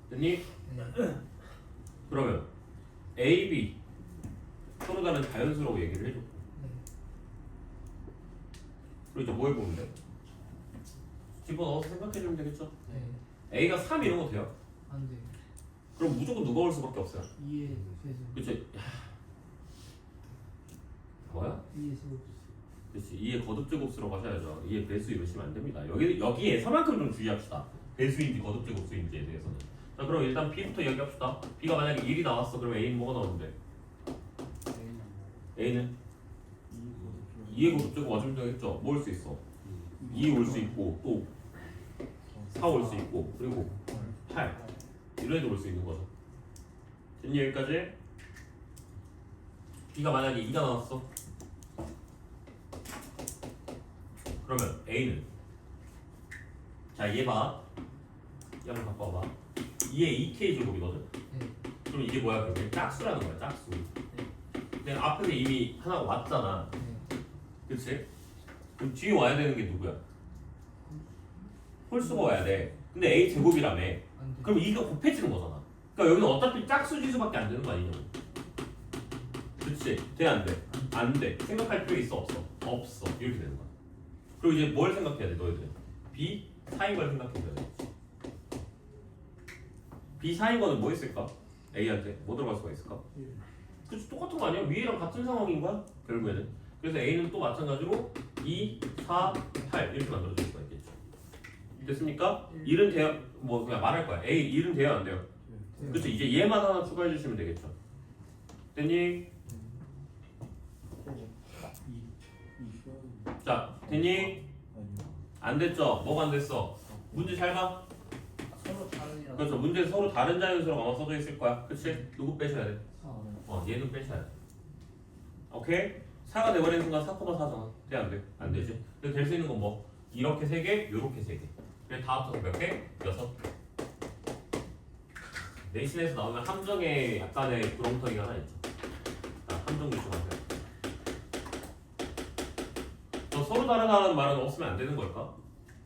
됐니? 그러면 a, b 서로 다른 자연수라고 얘기를 해줘. 그리고 이제 뭐 해보면 돼? 집어넣어서 생각해주면 되겠죠? 네. a가 3 이런 거 돼요? 안 돼요. 그럼 무조건 누가 올 수밖에 없어요. 2의 배수 그치? 뭐야? 2의 제곱 그렇지. 2의 거듭제곱수라고 하셔야죠. 2의 배수 이러시면 안 됩니다. 여기에서만큼 좀 주의합시다. 배수인지 거듭제곱수인지에 대해서는. 자 그럼 일단 B부터 이야기합시다. B가 만약에 1이 나왔어. 그러면 A는 뭐가 나오는데? A는 2의 거듭제곱 와주면 되겠죠. 뭐 올 수 있어? 2 올 수 있고 또 4 올 수 있고 그리고 8 이런 애들 올 수 있는 거죠. 됐니 여기까지? B가 만약에 2가 나왔어. 그러면 A는 자 얘 봐. 얘 한번 바꿔봐. 2의 2K 제곱이거든. 네. 그럼 이게 뭐야? 그게 짝수라는 거야. 짝수. 근데 앞에서 이미 하나가 왔잖아. 네. 그치? 그럼 뒤에 와야 되는 게 누구야? 홀수가 와야 돼. 근데 A 제곱이라며. 안 돼요. 그럼 이가 곱해지는 거잖아. 그러니까 여기는 어차피 짝수 지수밖에 안 되는 거 아니냐고. 그치? 돼 안 돼? 안 돼. 생각할 필요 있어 없어? 없어. 이렇게 되는 거야. 그리고 이제 뭘 생각해야 돼 너희들? B 4인 걸 생각해야 돼. B 4인 거는 뭐 있을까? A한테 뭐 들어갈 수가 있을까? 그치 똑같은 거 아니야? 위에랑 같은 상황인 거야? 결국에는. 그래서 A는 또 마찬가지로 2, 4, 8 이렇게 만들어줄 수가 있겠죠. 됐습니까? 1은 돼야 뭐 그냥 말할 거야. A 1은 돼야 안 돼요? 돼요. 그치 이제 얘만 하나 추가해 주시면 되겠죠. 됐니? 자 됐니? 안 됐죠? 뭐가 안 됐어? 문제 잘 봐. 서로 다르냐? 그렇죠. 문제 서로 다른 자연수로 아마 써져 있을 거야. 그치? 누구 빼셔야 돼? 얘는 빼셔야 돼. 오케이? 4가 돼버리는 순간 4,4잖아. 돼 안 돼? 안 되지. 근데 될 수 있는 건 뭐? 이렇게 3개, 요렇게 3개. 그래 다 합쳐서 몇 개? 6개. 내신에서 나오면 함정에 약간의 구렁텅이가 하나 있죠. 함정 조심하세요. 저 서로 다르다는 말은 없으면 안 되는 걸까?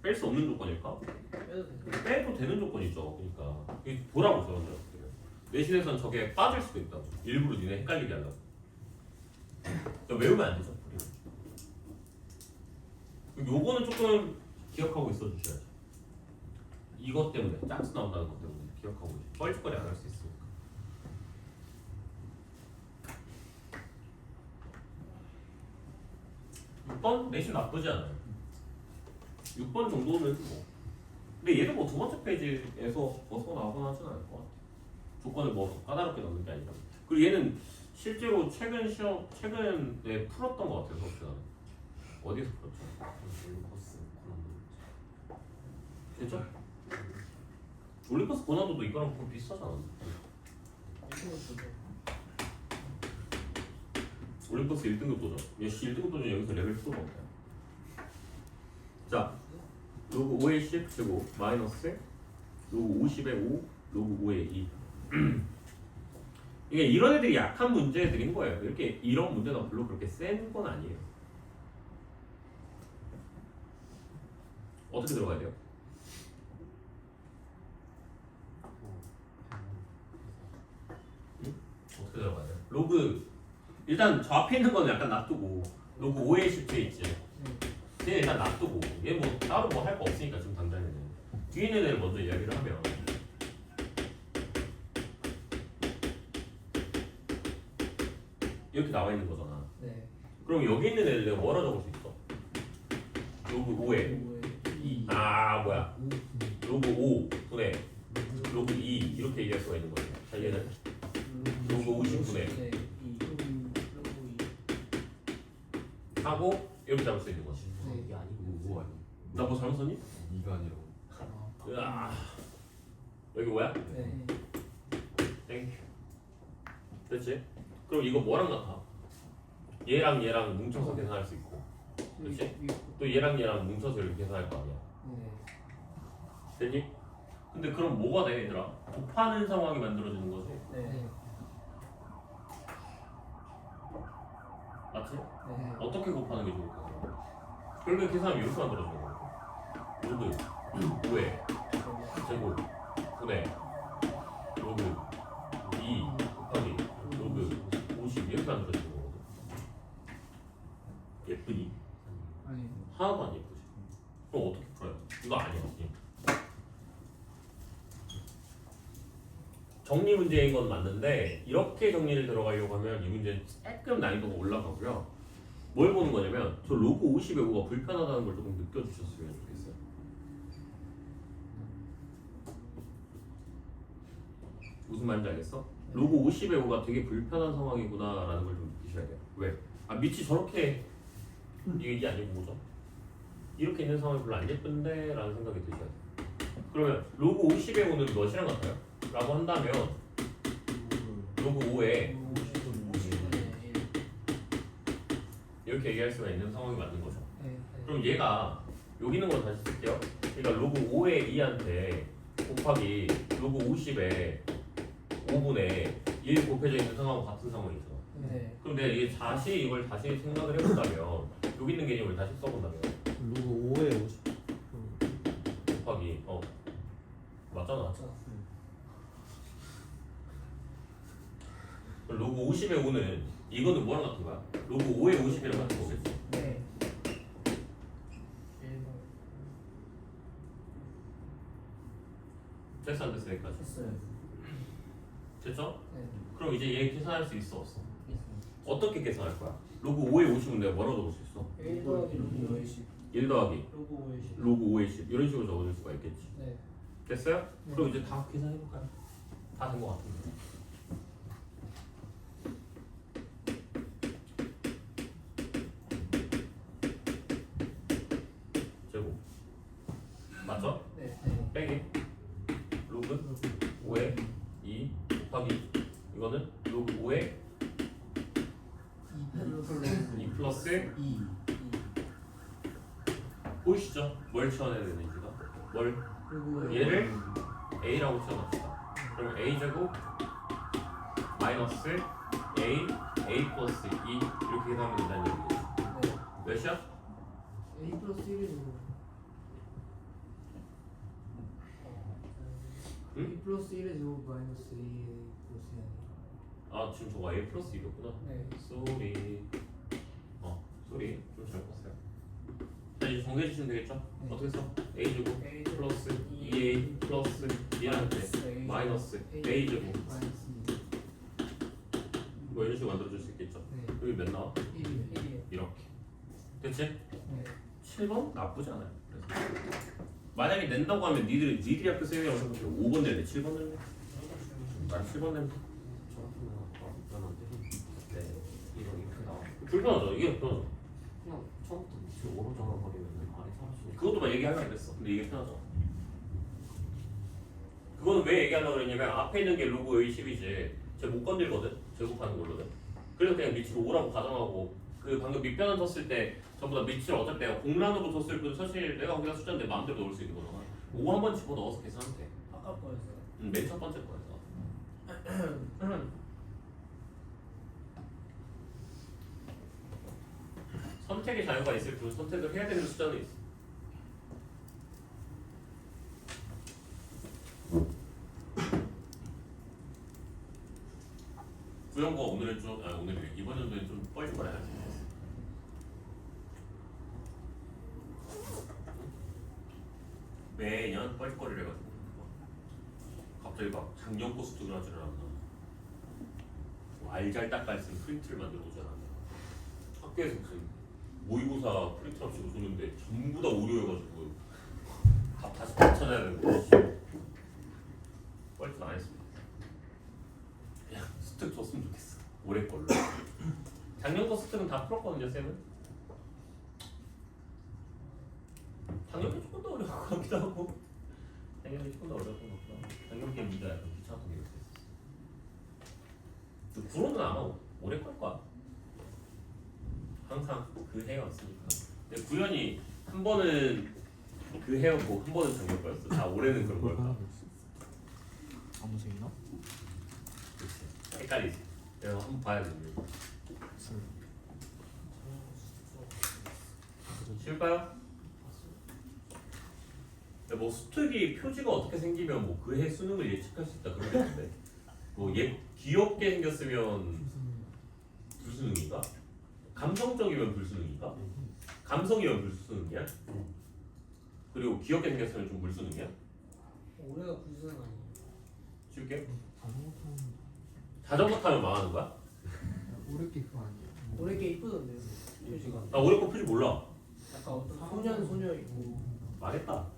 뺄 수 없는 조건일까? 빼도 돼. 빼도 되는 조건이죠. 그러니까 이게 보라고 저런 녀석들은. 내신에선 저게 빠질 수도 있다고. 일부러 니네 헷갈리게 하려고. 그러니까 외우면 안 되죠. 요거는 조금 기억하고 있어 주셔야죠. 이것 때문에 짝수 나온다는 것 때문에 기억하고 있어. 뻘짓거리 안 할 수 있으니까. 6번 내신 나쁘지 않아요. 6번 정도는 뭐. 근데 얘도 뭐 두 번째 페이지에서 벗어 나오거나 하진 않을 것 같아. 조건을 뭐 더 까다롭게 넣는 게 아니라. 그리고 얘는 실제로 최근에 풀었던 것 같아요. 수업시간에. 어디서 풀었죠? 올리버스 됐죠? 올리버스 고난도도 이거랑 거의 비슷하잖아. 올리버스 1등급 도전. 역시 1등급 도전 여기서 레벨 2가 없어요. 자, 로그 5의 10 제곱 마이너스 로그 50의 5 로그 5의 2. 이게 이런 애들이 약한 문제들인 거예요. 이렇게 이런 문제가 별로 그렇게 센 건 아니에요. 어떻게 들어가야 돼요? 어떻게 들어가야 돼요? 로그 일단 저 앞에 있는 거는 약간 놔두고 로그 5의 10째 있지. 얘 일단 놔두고 얘 뭐 따로 뭐 할 거 없으니까 지금 당장에는 뒤에 있는 애를 먼저 이야기를 하면 이렇게 나와 있는 거잖아. 네. 그럼 여기 있는 애를 내가 뭐라 적을 수 있어? 로그 5에 2. 아 뭐야? 로그 5 분의 로그 2 이렇게 얘기할 수가 있는 거예요. 자 얘는 로그 50분의 네. 2. 하고 이렇게 잡을 수 있는 거지. 이게 아니고 뭐 아니? 나 뭐 잘못 썼니? 이가 아니라고. 으아. 여기 뭐야? 네. 땡큐. 됐지? 그럼 이거 뭐랑 같아? 얘랑 얘랑 뭉쳐서 계산할 수 있고 그렇지? 또 얘랑 얘랑 뭉쳐서 이렇게 계산할 거 아니야. 됐니? 근데 그럼 뭐가 돼 얘들아? 곱하는 상황이 만들어지는 거지. 네. 맞지? 네. 어떻게 곱하는 게 좋을까? 결국에 계산하면 이렇게 만들어지는 거야. 로그 5에 제곱 분의 로그 2 곱하기 로그 50 이렇게 만들어지는 거거든. 예쁘니? 아니 하나도 안 예쁘지. 그럼 어떻게 풀어요? 이거 아니었지. 정리 문제인 건 맞는데 이렇게 정리를 들어가려고 하면 이 문제는 조금 난이도가 올라가고요. 뭘 보는 거냐면 저 로그 50의 5가 불편하다는 걸 조금 느껴주셨으면 좋겠어요. 무슨 말인지 알겠어? 로그 50의 5가 되게 불편한 상황이구나 라는 걸 좀 느끼셔야 돼요. 왜? 아 밑이 저렇게 이게 아니고 뭐죠? 이렇게 있는 상황이 별로 안 예쁜데 라는 생각이 드셔야 돼요. 그러면 로그 50의 5는 몇이랑 같아요? 라고 한다면 로그 5에 이렇게 얘기할 수가 있는 상황이 맞는 거죠. 그럼 얘가 여기 있는 거 다시 쓸게요. 그러니까 로그 5의 2한테 곱하기 로그 50의 5분의 1 곱해져 있는 상황과 같은 상황이죠. 네. 그럼 내가 이게 다시 이걸 다시 생각을 해본다면 여기 있는 개념을 다시 써본다면 로그 5에 50 곱하기 맞잖아. 그럼 로그 50의 5는 이거는 뭐랑 같은 거야? 로그 5의 50이랑 같은 거겠지? 네. 됐어 안 됐어 여기까지? 했어요. 됐죠? 네. 그럼 이제 얘 계산할 수 있어 없어? 있어요. 어떻게 계산할 거야? 로그 5의 50은 내가 뭐라고 적을 수 있어? 1 더하기 로그 5의 10. 1 더하기 로그 5의 10. 로그 5의 10 이런 식으로 적어줄 수가 있겠지. 네. 됐어요? 그럼 이제 다 계산해볼까요? 다 된 거 같은데. 제곱 맞죠? 네. 빼기 로그 5에 2 곱하기 이거는 로그 5에 2 플러스 2 보이시죠? 뭘 치워내야 되는지가 뭘 그리고 얘를 a라고 치워납시다. 그럼 a 제곱 마이너스 a 플러스 2 이렇게 계산하면 된다는 얘기죠. 네. 몇이야? A 플러스 1이죠. 응? A 플러스 1의 제곱 마이너스 A 플러스 2 아니에요? 아 지금 저거 a 플러스 2였구나. 네. 쏘리. 쏘리 좀 잘못 봤어요. 자 이제 정리해 주시면 되겠죠? 네. 어떻게 써? a 제곱 A 플러스 2a 플러스 2한테 마이너스 a 제곱 마이너스 2. 뭐 이런 식으로 만들어줄 수 있겠죠? 네. 여기 몇 나와? 1이요. 1이에요. 이렇게 됐지? 네. 7번 나쁘지 않아요. 그래서 만약에 낸다고 하면 니들이 학교 쌤이라고 생각해. 5번 낼래? 7번 낼래? 난 7번 낼래. 저렇게 나왔다. 불편한데. 네. 이거 이렇게 나와. 불편하죠. 이게 불편하죠. 그냥 처음부터 밑으로 오로 잡아버리면 말이 사라지니까. 그것도 막 얘기하려고 그랬어. 근데 이게 편하죠. 그거는 왜 얘기하려고 그랬냐면 앞에 있는 게 로그 A10이지 쟤 못 건들거든. 제곱하는 걸로는. 그래서 그냥 밑으로 5라고 가정하고 그 방금 밑변환 쳤을 때 전부 다 밑을 어차피 내가 공란으로 줬을 뿐 사실 내가 거기다 숫자인데 마음대로 넣을 수 있는 거잖아. 5 한 번 집어넣어서 계산하면 돼. 아까 거였어요. 맨 첫 번째 거에서. 선택의 자유가 있을 뿐 선택을 해야 되는 숫자는 있어. 구형과 오늘은 좀 오늘이 이번 연도엔 좀 뻘쭘해야 돼. 매년 뻘짓거리를 해가지고 갑자기 막 작년 거 수준을 하지를 않나. 뭐 알잘딱깔 쓴 프린트를 만들어 오지 않았나. 학교에서 무슨 모의고사 프린트 합시고 줬는데 전부 다 오류여가지고 다시 다 찾아야 되는 거. 뻘짓 안 했습니다. 그냥 스특 줬으면 좋겠어. 올해 걸로. 작년 거 스특은 다 풀었거든요, 쌤은. 작년이 조금 더 어려운 것 같기도 하고. 작년이 조금 더 어려웠던 것 같기도 하고. 작년 게 문제가 약간 귀찮았던 게 있었어. 구로는 아마 올해 걸 거야. 항상 그 해였으니까. 근데 구현이 한 번은 그 해였고 한 번은 작년 거였어. 다 올해는 그런 걸까? 아무 색이나? 그치. 헷갈리지. 그래서 한번 봐야 되는데. 쉬울까요? 뭐 수특이 표지가 어떻게 생기면 뭐 그 해 수능을 예측할 수 있다 그런 게 있는데 뭐 귀엽게 생겼으면 불수능인가? 감성적이면 불수능인가? 감성이면 불수능이야? 그리고 귀엽게 생겼으면 좀 물수능이야? 올해가 불수능 아니에요. 쉴게. 자전거 타는 자전거 타면 망하는 거야? 올해 게 그거 아니에요? 올해 게 이쁘던데요. 표지가. 나 올해 거 표지 몰라. 약간 어떤 소녀 있고 망했다.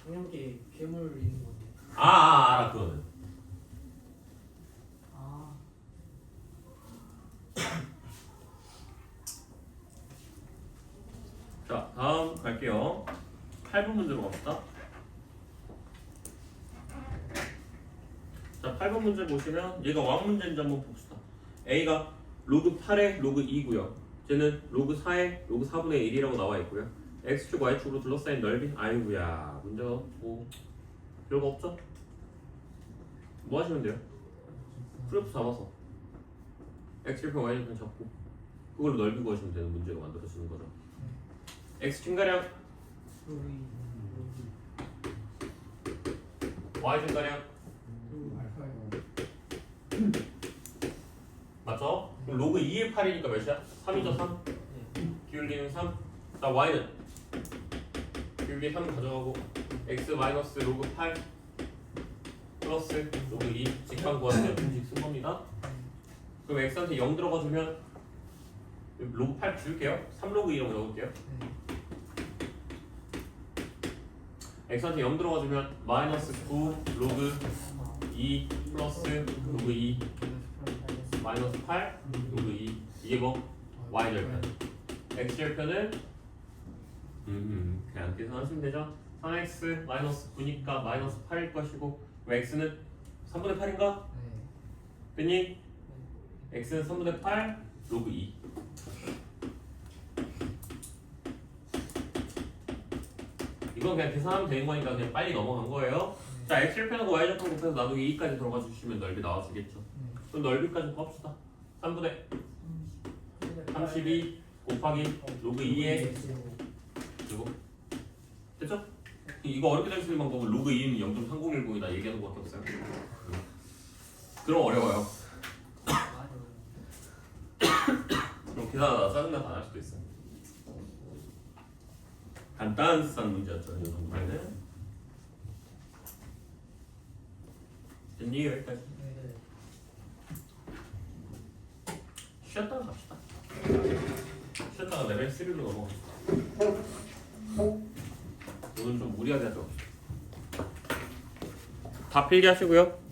작년 게 괴물 있는 건데. 알아 그거는. 아. 자 다음 갈게요. 8번 문제로 갑시다. 자 8번 문제 보시면 얘가 왕 문제인지 한번 봅시다. A가 로그 8에 로그 2고요. 쟤는 로그 4에 로그 4분의 1이라고 나와 있고요. X축 Y축으로 둘러싸인 넓이. 아이고야 문제가 뭐 별거 없죠? 뭐 하시면 돼요? 프로프 잡아서 X절편 Y절편 잡고 그걸로 넓이 구하시면 되는 문제가 만들어지는 거죠. X축 가량 Y축 가량 알파예요. 맞죠? 그럼 로그 2의 8이니까 몇이야? 3이죠 3? 기울기는 3. 자 Y는 기울기 3 가져가고 X 마이너스 로그 8 플러스 로그 2 직방 구하세요. 공식 쓴 겁니다. 그럼 X한테 0 들어가주면 로그 8 줄게요. 3로그 2라고 적을게요. X한테 0 들어가주면 마이너스 9 로그 2 플러스 로그 2 마이너스 8 로그 2 이게 뭐? Y절편. X절편은 그냥 계산하시면 되죠. 3x 마이너스 9니까 마이너스 8일 것이고 X는 3분의 8인가? 네. 됐니? x는 3분의 8 로그 2. 이건 그냥 계산하면 되는 거니까 그냥 빨리 넘어간 거예요. 자, x 절편하고 y 절편 곱해서 나누기 2까지 들어가 주시면 넓이 나와지겠죠. 그럼 넓이까지 곱합시다. 3분의 32 곱하기 로그 2의 제곱. 됐죠? 이거 어렵게 될 수 있는 방법은 로그 2는 0.3010이다 얘기하는 것밖에 없어요. 그럼 어려워요. 그럼 계산하다가 짜증나서 안 할 수도 있어요. 간단한 문제였죠, 이 정도는. 됐니? 여기까지. 쉬었다가 갑시다. 쉬었다가 레벨 3로 넘어갑시다. 오늘 좀 무리하게 하죠. 다 필기하시고요.